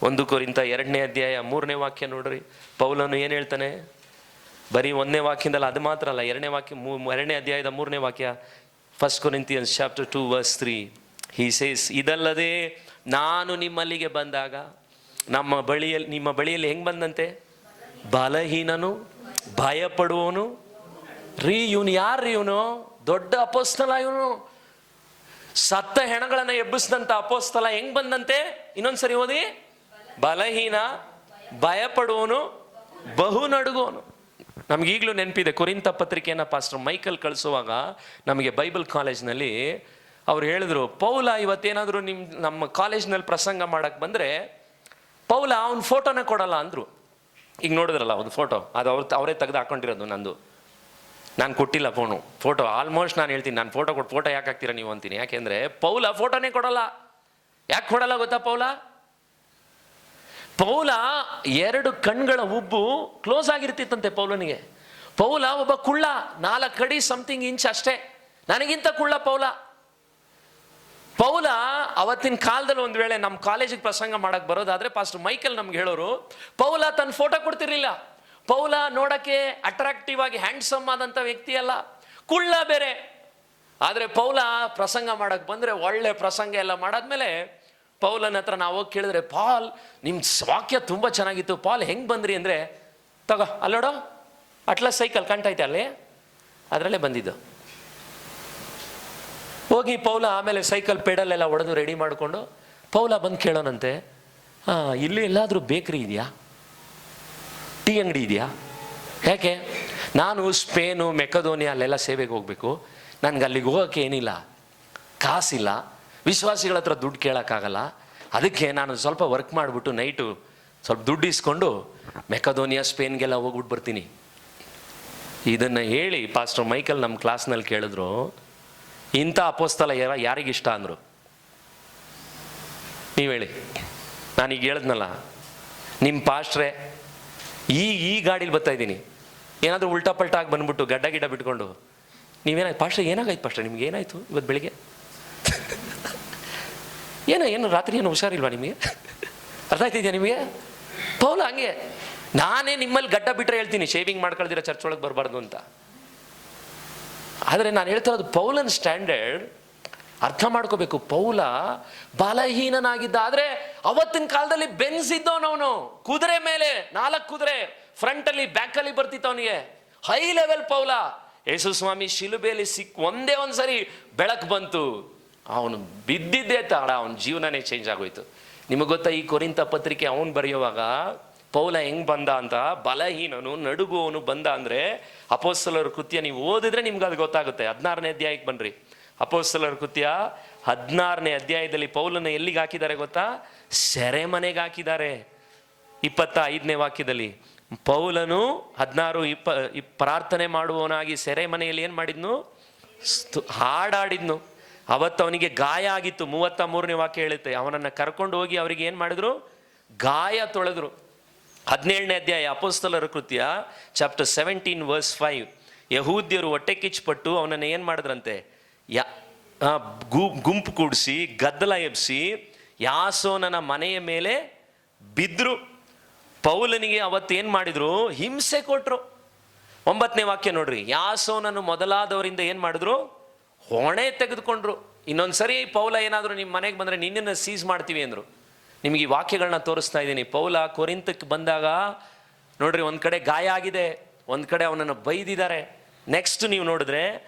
1 ಕೊರಿಂಥ 2ನೇ ಅಧ್ಯಾಯ 3ನೇ ವಾಕ್ಯ ನೋಡ್ರಿ. ಪೌಲನು ಏನು ಹೇಳ್ತಾನೆ? ಬರೀ 1ನೇ ವಾಕ್ಯದಲ್ಲ, ಅದು ಮಾತ್ರ ಅಲ್ಲ, 2ನೇ ವಾಕ್ಯ 2ನೇ ಅಧ್ಯಾಯದ 3ನೇ ವಾಕ್ಯ, 1 Corinthians chapter 2 verse 3. He says, ಇದಲ್ಲದೆ ನಾನು ನಿಮ್ಮಲ್ಲಿಗೆ ಬಂದಾಗ ನಿಮ್ಮ ಬಳಿಯಲ್ಲಿ ಹೆಂಗೆ ಬಂದಂತೆ? ಬಲಹೀನನು, ಭಯಪಡುವವನು. ಇವನು ಯಾರು? ಇವನು ದೊಡ್ಡ ಅಪೊಸ್ತಲ. ಇವನು ಸತ್ತ ಹೆಣಗಳನ್ನು ಎಬ್ಬಿಸಿದಂಥ ಅಪೊಸ್ತಲ. ಹೆಂಗ್ ಬಂದಂತೆ? ಇನ್ನೊಂದ್ಸರಿ ಓದಿ. ಬಲಹೀನ, ಭಯಪಡುವವನು, ಬಹು ನಡುಗುವನು. ನಮಗೀಗಲೂ ನೆನಪಿದೆ, ಕೊರಿಂಥ ಪತ್ರಿಕೆಯನ್ನು ಪಾಸ್ಟರ್ ಮೈಕಲ್ ಕಳಿಸುವಾಗ ನಮಗೆ ಬೈಬಲ್ ಕಾಲೇಜ್ನಲ್ಲಿ ಅವ್ರು ಹೇಳಿದ್ರು, ಪೌಲ ಇವತ್ತೇನಾದರೂ ನಮ್ಮ ಕಾಲೇಜ್ನಲ್ಲಿ ಪ್ರಸಂಗ ಮಾಡಕ್ಕೆ ಬಂದರೆ ಪೌಲ ಅವ್ನ ಫೋಟೋನೇ ಕೊಡಲ್ಲ ಅಂದರು. ಈಗ ನೋಡಿದ್ರಲ್ಲ ಒಂದು ಫೋಟೋ, ಅದು ಅವರೇ ತೆಗೆದು ಹಾಕೊಂಡಿರೋದು. ನಾನು ಕೊಟ್ಟಿಲ್ಲ ಫೋಟೋ. ಆಲ್ಮೋಸ್ಟ್ ನಾನು ಹೇಳ್ತೀನಿ, ನಾನು ಫೋಟೋ ಯಾಕೆ ಹಾಕ್ತೀರಾ ನೀವು ಅಂತೀನಿ. ಯಾಕೆಂದರೆ ಪೌಲ ಫೋಟೋನೇ ಕೊಡಲ್ಲ. ಯಾಕೆ ಕೊಡಲ್ಲ ಗೊತ್ತಾ? ಪೌಲ 2 ಕಣ್ಗಳ ಉಬ್ಬು ಕ್ಲೋಸ್ ಆಗಿರ್ತಿತ್ತಂತೆ ಪೌಲನಿಗೆ. ಪೌಲ ಒಬ್ಬ ಕುಳ್ಳ, 4 ಅಡಿ ಸಮಥಿಂಗ್ ಇಂಚ್ ಅಷ್ಟೇ, ನನಗಿಂತ ಕುಳ್ಳ ಪೌಲ ಅವತ್ತಿನ ಕಾಲದಲ್ಲಿ ಒಂದು ವೇಳೆ ನಮ್ಮ ಕಾಲೇಜಿಗೆ ಪ್ರಸಂಗ ಮಾಡಕ್ಕೆ ಬರೋದಾದ್ರೆ ಪಾಸ್ಟರ್ ಮೈಕಲ್ ನಮ್ಗೆ ಹೇಳೋರು, ಪೌಲ ತನ್ನ ಫೋಟೋ ಕೊಡ್ತಿರ್ಲಿಲ್ಲ. ಪೌಲ ನೋಡಕ್ಕೆ ಅಟ್ರಾಕ್ಟಿವ್ ಆಗಿ ಹ್ಯಾಂಡ್ಸಮ್ ಆದಂಥ ವ್ಯಕ್ತಿ ಅಲ್ಲ, ಕುಳ್ಳ ಬೇರೆ. ಆದರೆ ಪೌಲ ಪ್ರಸಂಗ ಮಾಡಕ್ಕೆ ಬಂದರೆ ಒಳ್ಳೆ ಪ್ರಸಂಗ ಎಲ್ಲ ಮಾಡಾದ್ಮೇಲೆ ಪೌಲನ ಹತ್ರ ನಾವು ಹೋಗಿ ಕೇಳಿದ್ರೆ, ಪಾಲ್ ನಿಮ್ಮ ವಾಕ್ಯ ತುಂಬ ಚೆನ್ನಾಗಿತ್ತು, ಪಾಲ್ ಹೆಂಗೆ ಬಂದ್ರಿ ಅಂದರೆ, ತಗೋ ಅಲ್ಲೋಡೋ ಅಟ್ಲಸ್ ಸೈಕಲ್ ಕಾಣ್ತೈತೆ ಅಲ್ಲಿ, ಅದರಲ್ಲೇ ಬಂದಿದ್ದು. ಹೋಗಿ ಪೌಲ ಆಮೇಲೆ ಸೈಕಲ್ ಪೆಡಲೆಲ್ಲ ಹೊಡೆದು ರೆಡಿ ಮಾಡಿಕೊಂಡು ಪೌಲ ಬಂದು ಕೇಳೋನಂತೆ, ಇಲ್ಲಿ ಎಲ್ಲಾದರೂ ಬೇಕ್ರಿ ಇದೆಯಾ, ಟೀ ಅಂಗಡಿ ಇದೆಯಾ? ಯಾಕೆ? ನಾನು ಸ್ಪೇನು, ಮೆಕದೋನಿಯಾ ಅಲ್ಲೆಲ್ಲ ಸೇವೆಗೆ ಹೋಗಬೇಕು, ನನಗೆ ಅಲ್ಲಿಗೆ ಹೋಗೋಕ್ಕೆ ಏನಿಲ್ಲ, ಕಾಸಿಲ್ಲ, ವಿಶ್ವಾಸಿಗಳ ಹತ್ರ ದುಡ್ಡು ಕೇಳೋಕ್ಕಾಗಲ್ಲ. ಅದಕ್ಕೆ ನಾನು ಸ್ವಲ್ಪ ವರ್ಕ್ ಮಾಡಿಬಿಟ್ಟು ನೈಟು ಸ್ವಲ್ಪ ದುಡ್ಡು ಇಸ್ಕೊಂಡು ಮೆಕದೋನಿಯಾ, ಸ್ಪೇನ್ಗೆಲ್ಲ ಹೋಗ್ಬಿಟ್ಟು ಬರ್ತೀನಿ. ಇದನ್ನು ಹೇಳಿ ಪಾಸ್ಟರ್ ಮೈಕಲ್ ನಮ್ಮ ಕ್ಲಾಸ್ನಲ್ಲಿ ಕೇಳಿದ್ರು, ಇಂಥ ಅಪೋಸ್ತಲ ಯಾರಿಗಿಷ್ಟ ಅಂದರು? ನೀವು ಹೇಳಿ. ನಾನೀಗ ಹೇಳಿದ್ನಲ್ಲ, ನಿಮ್ಮ ಪಾಸ್ಟ್ರೇ ಈ ಗಾಡೀಲಿ ಬರ್ತಾಯಿದ್ದೀನಿ, ಏನಾದರೂ ಉಲ್ಟಾ ಪಲ್ಟಾ ಆಗಿ ಬಂದ್ಬಿಟ್ಟು ಗಡ್ಡ ಗಿಡ್ಡ ಬಿಟ್ಕೊಂಡು, ನೀವೇನಾಯ್ತು ಪಾಸ್ಟ್ರೆ, ಏನಾಗಾಯ್ತು ಪಾಸ್ಟ್ರೆ, ನಿಮ್ಗೆ ಏನಾಯಿತು ಇವತ್ತು ಬೆಳಿಗ್ಗೆ? ಏನು ರಾತ್ರಿ ಏನು ಹುಷಾರಿಲ್ವಾ ನಿಮಗೆ? ಅರ್ಥ ಆಯ್ತಿದ್ಯಾ ನಿಮಗೆ? ಪೌಲ ಹಂಗೆ, ನಾನೇ ನಿಮ್ಮಲ್ಲಿ ಗಡ್ಡ ಬಿಟ್ಟರೆ ಹೇಳ್ತೀನಿ ಶೇವಿಂಗ್ ಮಾಡ್ಕೊಳ್ದಿರ ಚರ್ಚ್ ಒಳಗೆ ಬರಬಾರ್ದು ಅಂತ. ಆದರೆ ನಾನು ಹೇಳ್ತಾ ಇರೋದು ಪೌಲನ್ ಸ್ಟ್ಯಾಂಡರ್ಡ್ ಅರ್ಥ ಮಾಡ್ಕೋಬೇಕು. ಪೌಲ ಬಲಹೀನನಾಗಿದ್ದ, ಆದರೆ ಅವತ್ತಿನ ಕಾಲದಲ್ಲಿ ಬೆನ್ಸಿದ್ದವನವನು, ಕುದುರೆ ಮೇಲೆ 4 ಕುದುರೆ, ಫ್ರಂಟಲ್ಲಿ ಬ್ಯಾಕಲ್ಲಿ ಬರ್ತಿತ್ತು ಅವನಿಗೆ, ಹೈ ಲೆವೆಲ್ ಪೌಲ. ಯೇಸು ಸ್ವಾಮಿ ಶಿಲುಬೆಯಲ್ಲಿ ಒಂದೇ ಒಂದ್ಸರಿ ಬೆಳಕು ಬಂತು, ಅವನು ಬಿದ್ದಿದ್ದೇ ತಡ, ಅವನ ಜೀವನನೇ ಚೇಂಜ್ ಆಗೋಯ್ತು. ನಿಮಗೆ ಗೊತ್ತಾ, ಈ ಕೊರಿಂಥ ಪತ್ರಿಕೆ ಅವನು ಬರೆಯುವಾಗ ಪೌಲ ಹೆಂಗೆ ಬಂದ ಅಂತ, ಬಲಹೀನನು, ನಡುಗುವವನು ಬಂದ ಅಂದರೆ, ಅಪೊಸ್ತಲರ ಕೃತ್ಯ ನೀವು ಓದಿದ್ರೆ ನಿಮ್ಗೆ ಅದು ಗೊತ್ತಾಗುತ್ತೆ. 16ನೇ ಅಧ್ಯಾಯಕ್ಕೆ ಬನ್ನಿರಿ. ಅಪೊಸ್ತಲರ ಕೃತ್ಯ 16ನೇ ಅಧ್ಯಾಯದಲ್ಲಿ ಪೌಲನ ಎಲ್ಲಿಗೆ ಹಾಕಿದ್ದಾರೆ ಗೊತ್ತಾ? ಸೆರೆಮನೆಗೆ ಹಾಕಿದ್ದಾರೆ. 25ನೇ ವಾಕ್ಯದಲ್ಲಿ ಪೌಲನು 16 ಪ್ರಾರ್ಥನೆ ಮಾಡುವವನಾಗಿ ಸೆರೆಮನೆಯಲ್ಲಿ ಏನು ಮಾಡಿದ್ನು? ಹಾಡಾಡಿದ್ನು. ಅವತ್ತು ಅವನಿಗೆ ಗಾಯ ಆಗಿತ್ತು. 33ನೇ ವಾಕ್ಯ ಹೇಳುತ್ತೆ, ಅವನನ್ನು ಕರ್ಕೊಂಡು ಹೋಗಿ ಅವರಿಗೆ ಏನು ಮಾಡಿದ್ರು? ಗಾಯ ತೊಳೆದ್ರು. 17ನೇ ಅಧ್ಯಾಯ ಅಪೊಸ್ತಲರ ಕೃತ್ಯ ಚಾಪ್ಟರ್ 17 verse 5, ಯಹೂದ್ಯರು ಹೊಟ್ಟೆ ಕಿಚ್ಚುಪಟ್ಟು ಅವನನ್ನು ಏನು ಮಾಡಿದ್ರಂತೆ? ಗುಂಪು ಕೂಡಿಸಿ ಗದ್ದಲ ಎಬ್ಬಿಸಿ ಯಾಸೋನನ ಮನೆಯ ಮೇಲೆ ಬಿದ್ದರು. ಪೌಲನಿಗೆ ಅವತ್ತೇನು ಮಾಡಿದ್ರು? ಹಿಂಸೆ ಕೊಟ್ಟರು. 9ನೇ ವಾಕ್ಯ ನೋಡ್ರಿ, ಯಾಸೋನನು ಮೊದಲಾದವರಿಂದ ಏನು ಮಾಡಿದ್ರು? ಹೊಣೆ ತೆಗೆದುಕೊಂಡ್ರು. ಇನ್ನೊಂದ್ಸರಿ ಪೌಲ ಏನಾದರೂ ನಿಮ್ಮ ಮನೆಗೆ ಬಂದರೆ ನಿನ್ನನ್ನು ಸೀಸ್ ಮಾಡ್ತೀವಿ ಅಂದರು. ನಿಮಗೆ ಈ ವಾಕ್ಯಗಳನ್ನ ತೋರಿಸ್ತಾ ಇದ್ದೀನಿ. ಪೌಲ ಕೊರಿಂಥಕ್ಕೆ ಬಂದಾಗ ನೋಡ್ರಿ, ಒಂದು ಕಡೆ ಗಾಯ ಆಗಿದೆ, ಒಂದು ಕಡೆ ಅವನನ್ನು ಬೈದಿದ್ದಾರೆ. ನೆಕ್ಸ್ಟ್ ನೀವು ನೋಡಿದ್ರೆ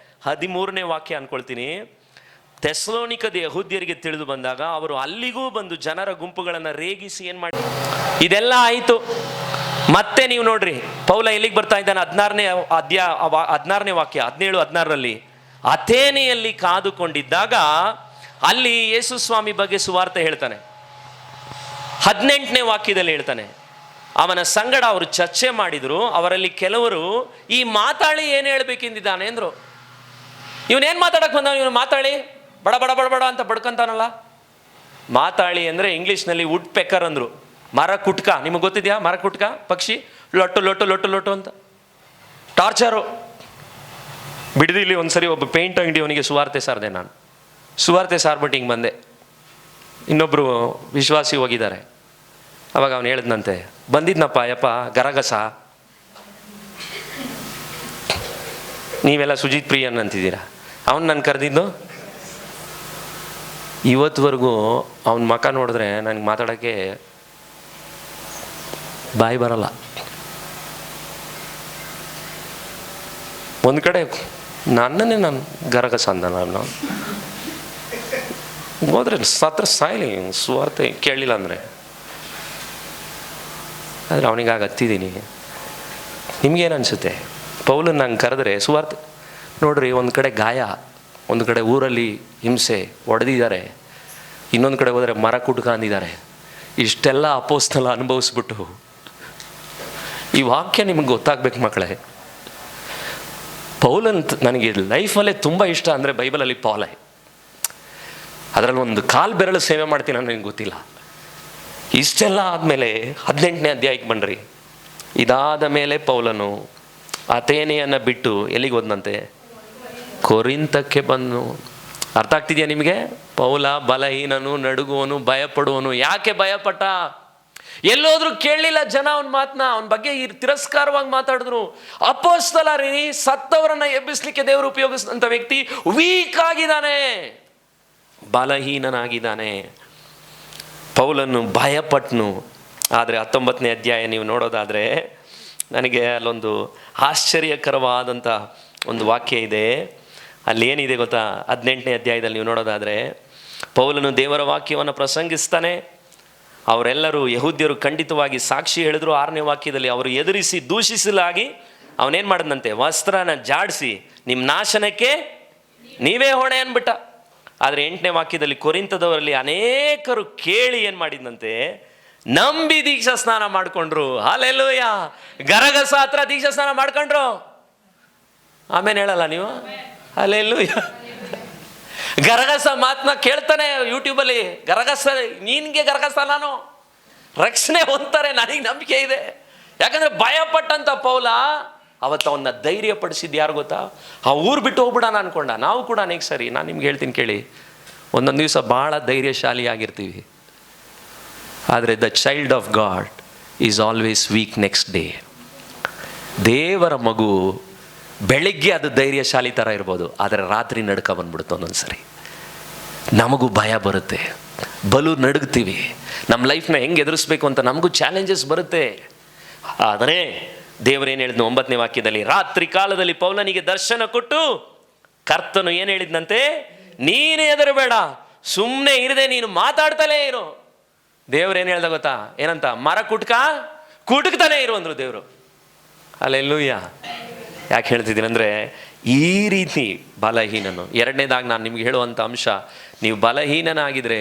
13ನೇ ವಾಕ್ಯ ಅನ್ಕೊಳ್ತೀನಿ, ಥೆಸಲೋನಿಕದ ಯಹೂದ್ಯರಿಗೆ ತಿಳಿದು ಬಂದಾಗ ಅವರು ಅಲ್ಲಿಗೂ ಬಂದು ಜನರ ಗುಂಪುಗಳನ್ನು ರೇಗಿಸಿ ಏನು ಮಾಡಿ, ಇದೆಲ್ಲ ಆಯಿತು. ಮತ್ತೆ ನೀವು ನೋಡ್ರಿ, ಪೌಲ ಎಲ್ಲಿಗೆ ಬರ್ತಾ ಇದ್ದಾನೆ? 16ನೇ ವಾಕ್ಯ 17-16ರಲ್ಲಿ ಅಥೇನೆಯಲ್ಲಿ ಕಾದುಕೊಂಡಿದ್ದಾಗ ಅಲ್ಲಿ ಯೇಸು ಸ್ವಾಮಿ ಬಗ್ಗೆ ಸುವಾರ್ತೆ ಹೇಳ್ತಾನೆ. 18ನೇ ವಾಕ್ಯದಲ್ಲಿ ಹೇಳ್ತಾನೆ, ಅವನ ಸಂಗಡ ಅವರು ಚರ್ಚೆ ಮಾಡಿದ್ರು. ಅವರಲ್ಲಿ ಕೆಲವರು ಈ ಮಾತಾಳಿ ಏನು ಹೇಳ್ಬೇಕೆಂದಿದ್ದಾನೆ ಅಂದರು. ಇವನೇನು ಮಾತಾಡಕ್ಕೆ ಬಂದ? ಇವನು ಮಾತಾಳಿ ಬಡ ಬಡ ಬಡ ಬಡ ಅಂತ ಬಡ್ಕೊಂತಾನಲ್ಲ. ಮಾತಾಳಿ ಅಂದರೆ ಇಂಗ್ಲೀಷ್ನಲ್ಲಿ ವುಡ್ ಪೆಕ್ಕರ್ ಅಂದರು. ಮರ ಕುಟ್ಕ, ನಿಮಗೆ ಗೊತ್ತಿದೆಯಾ? ಮರ ಕುಟ್ಕ ಪಕ್ಷಿ, ಲೊಟ್ಟು ಲೊಟ್ಟು ಲೊಟ್ಟು ಲೊಟ್ಟು ಅಂತ ಟಾರ್ಚರು. ಬಿಡದಿಲ್ಲಿ ಒಂದ್ಸರಿ ಒಬ್ಬ ಪೇಂಟ್ ಅಂಗಡಿ ಅವನಿಗೆ ಸುವಾರ್ತೆ ಸಾರಿದೆ. ನಾನು ಸುವಾರ್ತೆ ಸಾರ್ಬಿಟ್ಟು ಹಿಂಗೆ ಬಂದೆ, ಇನ್ನೊಬ್ಬರು ವಿಶ್ವಾಸಿ ಹೋಗಿದ್ದಾರೆ. ಅವಾಗ ಅವನು ಹೇಳಿದ್ನಂತೆ, ಬಂದಿದ್ನಪ್ಪ ಯಪ್ಪ ಗರಗಸ, ನೀವೆಲ್ಲ ಸುಜಿತ್ ಪ್ರಿಯನ್ ಅಂತಿದ್ದೀರಾ, ಅವನು ನಾನು ಕರೆದಿದ್ದು. ಇವತ್ತುವರೆಗೂ ಅವನ ಮುಖ ನೋಡಿದ್ರೆ ನನಗೆ ಮಾತಾಡೋಕ್ಕೆ ಬಾಯಿ ಬರಲ್ಲ. ಒಂದು ಕಡೆ ನನ್ನನ್ನೇ ನಾನು ಗರಗಸ ಅಂದ, ನಾನು ಹೋದ್ರೆ ಸತ್ರ ಸಾಯ್ಲಿ ಸುವಾರ್ತೆ ಕೇಳಲಿಲ್ಲ ಅಂದರೆ. ಆದರೆ ಅವನಿಗಾಗಿ ಹತ್ತಿದ್ದೀನಿ. ನಿಮ್ಗೇನು ಅನಿಸುತ್ತೆ? ಪೌಲನ್ನ ನಂಗೆ ಕರೆದ್ರೆ ಸುವಾರ್ತೆ ನೋಡ್ರಿ, ಒಂದು ಕಡೆ ಗಾಯ, ಒಂದು ಕಡೆ ಊರಲ್ಲಿ ಹಿಂಸೆ ಹೊಡೆದಿದ್ದಾರೆ, ಇನ್ನೊಂದು ಕಡೆ ಹೋದರೆ ಮರ ಕುಟ್ಕೊಂಡಿದ್ದಾರೆ. ಇಷ್ಟೆಲ್ಲ ಅಪೋಸ್ತಲ ಅನುಭವಿಸ್ಬಿಟ್ಟು ಈ ವಾಕ್ಯ ನಿಮಗೆ ಗೊತ್ತಾಗ್ಬೇಕು ಮಕ್ಕಳೇ. ಪೌಲನ್ ನನಗೆ ಲೈಫಲ್ಲೇ ತುಂಬ ಇಷ್ಟ ಅಂದರೆ ಬೈಬಲಲ್ಲಿ ಪೌಲೇ. ಅದರಲ್ಲಿ ಒಂದು ಕಾಲು ಬೆರಳು ಸೇವೆ ಮಾಡ್ತೀನಿ ನನಗೆ ಗೊತ್ತಿಲ್ಲ. ಇಷ್ಟೆಲ್ಲ ಆದಮೇಲೆ 18ನೇ ಅಧ್ಯಾಯಕ್ಕೆ ಬನ್ನಿರಿ. ಇದಾದ ಮೇಲೆ ಪೌಲನು ಅಥೇನೆಯನ್ನು ಬಿಟ್ಟು ಎಲ್ಲಿಗೆ ಹೋದನಂತೆ? ಕೊರಿಂತಕ್ಕೆ ಬಂದು. ಅರ್ಥ ಆಗ್ತಿದೆಯಾ ನಿಮಗೆ? ಪೌಲ ಬಲಹೀನನು, ನಡುಗುವನು, ಭಯಪಡುವನು. ಯಾಕೆ ಭಯಪಟ್ಟ? ಎಲ್ಲೋದ್ರೂ ಕೇಳಲಿಲ್ಲ ಜನ ಅವನ ಮಾತನ್ನ, ಅವನ ಬಗ್ಗೆ ತಿರಸ್ಕಾರವಾಗಿ ಮಾತಾಡಿದ್ರು. ಅಪೊಸ್ತಲ ರೀ, ಸತ್ತವರನ್ನ ಎಬ್ಬಿಸ್ಲಿಕ್ಕೆ ದೇವರು ಉಪಯೋಗಿಸಿದಂಥ ವ್ಯಕ್ತಿ ವೀಕ್ ಆಗಿದ್ದಾನೆ, ಬಲಹೀನನಾಗಿದ್ದಾನೆ. ಪೌಲನ್ನು ಭಯಪಟ್ನು. ಆದರೆ 19ನೇ ಅಧ್ಯಾಯ ನೀವು ನೋಡೋದಾದರೆ ನನಗೆ ಅಲ್ಲೊಂದು ಆಶ್ಚರ್ಯಕರವಾದಂಥ ಒಂದು ವಾಕ್ಯ ಇದೆ. ಅಲ್ಲಿ ಏನಿದೆ ಗೊತ್ತಾ? 18ನೇ ಅಧ್ಯಾಯದಲ್ಲಿ ನೀವು ನೋಡೋದಾದರೆ ಪೌಲನು ದೇವರ ವಾಕ್ಯವನ್ನು ಪ್ರಸಂಗಿಸ್ತಾನೆ. ಅವರೆಲ್ಲರೂ ಯಹೂದ್ಯರು ಖಂಡಿತವಾಗಿ ಸಾಕ್ಷಿ ಹೇಳಿದ್ರು. 6ನೇ ವಾಕ್ಯದಲ್ಲಿ ಅವರು ಎದುರಿಸಿ ದೂಷಿಸಲಾಗಿ ಅವನೇನು ಮಾಡಿದಂತೆ? ವಸ್ತ್ರನ ಜಾಡಿಸಿ ನಿಮ್ಮ ನಾಶನಕ್ಕೆ ನೀವೇ ಹೊಣೆ ಅಂದ್ಬಿಟ್ಟ. ಆದರೆ 8ನೇ ವಾಕ್ಯದಲ್ಲಿ ಕೊರಿಂತದವರಲ್ಲಿ ಅನೇಕರು ಕೇಳಿ ಏನು ಮಾಡಿದಂತೆ? ನಂಬಿ ದೀಕ್ಷಾ ಸ್ನಾನ ಮಾಡಿಕೊಂಡ್ರು. ಹಲ್ಲೆಲೂಯ! ಗರಗಸ ಹತ್ರ ದೀಕ್ಷಾ ಸ್ನಾನ ಮಾಡ್ಕೊಂಡ್ರು. ಆಮೇಲೆ ಹೇಳಲ್ಲ ನೀವು? ಹಲ್ಲೆಲೂಯ! ಗರಗಸ ಮಾತನ್ನ ಕೇಳ್ತಾನೆ ಯೂಟ್ಯೂಬಲ್ಲಿ. ಗರಗಸ, ನಿನ್ಗೆ ಗರಗಸ, ನಾನು ರಕ್ಷಣೆ ಹೊಂದ್ತಾರೆ, ನನಗೆ ನಂಬಿಕೆ ಇದೆ. ಯಾಕಂದ್ರೆ ಭಯಪಟ್ಟಂತ ಪೌಲ ಅವತ್ತು ಅವನ್ನ ಧೈರ್ಯ ಪಡಿಸಿದ್ದು ಯಾರು ಗೊತ್ತಾ? ಆ ಊರು ಬಿಟ್ಟು ಹೋಗ್ಬಿಡೋಣ ಅನ್ಕೊಂಡ. ನಾವು ಕೂಡ ಅನೇಕ ಸರಿ, ನಾನು ನಿಮ್ಗೆ ಹೇಳ್ತೀನಿ ಕೇಳಿ, ಒಂದೊಂದು ದಿವಸ ಭಾಳ ಧೈರ್ಯಶಾಲಿಯಾಗಿರ್ತೀವಿ. ಆದರೆ the child of god is always week next day. ದೇವರ ಮಗು ಬೆಳಿಗ್ಗೆ ಅದು ಧೈರ್ಯಶಾಲಿ ಥರ ಇರ್ಬೋದು, ಆದರೆ ರಾತ್ರಿ ನಡ್ಕ ಬಂದ್ಬಿಡುತ್ತೆ. ಒಂದೊಂದ್ಸರಿ ನಮಗೂ ಭಯ ಬರುತ್ತೆ, ಬಲು ನಡುಗ್ತೀವಿ. ನಮ್ಮ ಲೈಫ್ನ ಹೆಂಗೆ ಎದುರಿಸ್ಬೇಕು ಅಂತ ನಮಗೂ ಚಾಲೆಂಜಸ್ ಬರುತ್ತೆ. ಆದರೆ ದೇವರೇನು ಹೇಳಿದ್ನು 9ನೇ ವಾಕ್ಯದಲ್ಲಿ? ರಾತ್ರಿ ಕಾಲದಲ್ಲಿ ಪೌಲನಿಗೆ ದರ್ಶನ ಕೊಟ್ಟು ಕರ್ತನು ಏನು ಹೇಳಿದ್ನಂತೆ? ನೀನು ಹೆದರಬೇಡ, ಸುಮ್ಮನೆ ಇರದೆ ನೀನು ಮಾತಾಡ್ತಲೇ ಇರು. ದೇವ್ರೇನು ಹೇಳ್ದ ಗೊತ್ತಾ? ಏನಂತ? ಮರ ಕುಟ್ಕ್ತಾನೆ ಇರು ಅಂದರು ದೇವರು. ಹಲ್ಲೆಲೂಯ! ಯಾಕೆ ಹೇಳ್ತಿದ್ದೀನಿ ಅಂದರೆ, ಈ ರೀತಿ ಬಲಹೀನನು. ಎರಡನೇದಾಗಿ ನಾನು ನಿಮ್ಗೆ ಹೇಳುವಂಥ ಅಂಶ, ನೀವು ಬಲಹೀನನಾಗಿದ್ದರೆ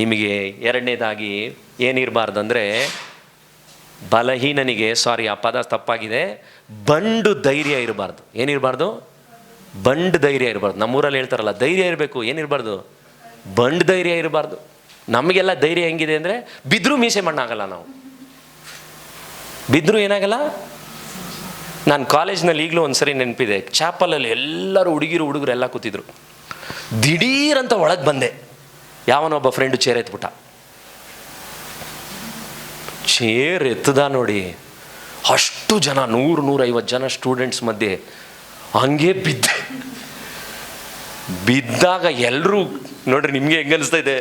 ನಿಮಗೆ ಎರಡನೇದಾಗಿ ಏನಿರಬಾರ್ದು ಅಂದರೆ, ಬಲಹೀನನಿಗೆ, ಸಾರಿ ಆ ಪದ ತಪ್ಪಾಗಿದೆ, ಬಂಡು ಧೈರ್ಯ ಇರಬಾರ್ದು. ಏನಿರಬಾರ್ದು? ಬಂಡು ಧೈರ್ಯ ಇರಬಾರ್ದು. ನಮ್ಮೂರಲ್ಲಿ ಹೇಳ್ತಾರಲ್ಲ, ಧೈರ್ಯ ಇರಬೇಕು, ಏನಿರಬಾರ್ದು? ಬಂಡು ಧೈರ್ಯ ಇರಬಾರ್ದು. ನಮಗೆಲ್ಲ ಧೈರ್ಯ ಹೆಂಗಿದೆ ಅಂದರೆ, ಬಿದ್ದರೂ ಮೀಸೆ ಮಣ್ಣಾಗಲ್ಲ. ನಾವು ಬಿದ್ದರೂ ಏನಾಗಲ್ಲ. ನಾನು ಕಾಲೇಜ್ನಲ್ಲಿ ಈಗಲೂ ಒಂದು ಸರಿ ನೆನಪಿದೆ, ಚಾಪಲಲ್ಲಿ ಎಲ್ಲರೂ ಹುಡುಗರು ಎಲ್ಲ ಕೂತಿದ್ರು. ದಿಢೀರಂತ ಒಳಗೆ ಬಂದೆ, ಯಾವನೊಬ್ಬ ಫ್ರೆಂಡು ಚೇರ್ ಎತ್ಬಿಟ್ಟ. ಚೇರ್ ಎತ್ತದ ನೋಡಿ, ಅಷ್ಟು ಜನ, 100-150 ಜನ ಸ್ಟೂಡೆಂಟ್ಸ್ ಮಧ್ಯೆ ಹಂಗೆ ಬಿದ್ದಾಗ ಎಲ್ಲರೂ ನೋಡ್ರಿ, ನಿಮಗೆ ಹೆಂಗೆ ಅನಿಸ್ತಾ ಇದೆ?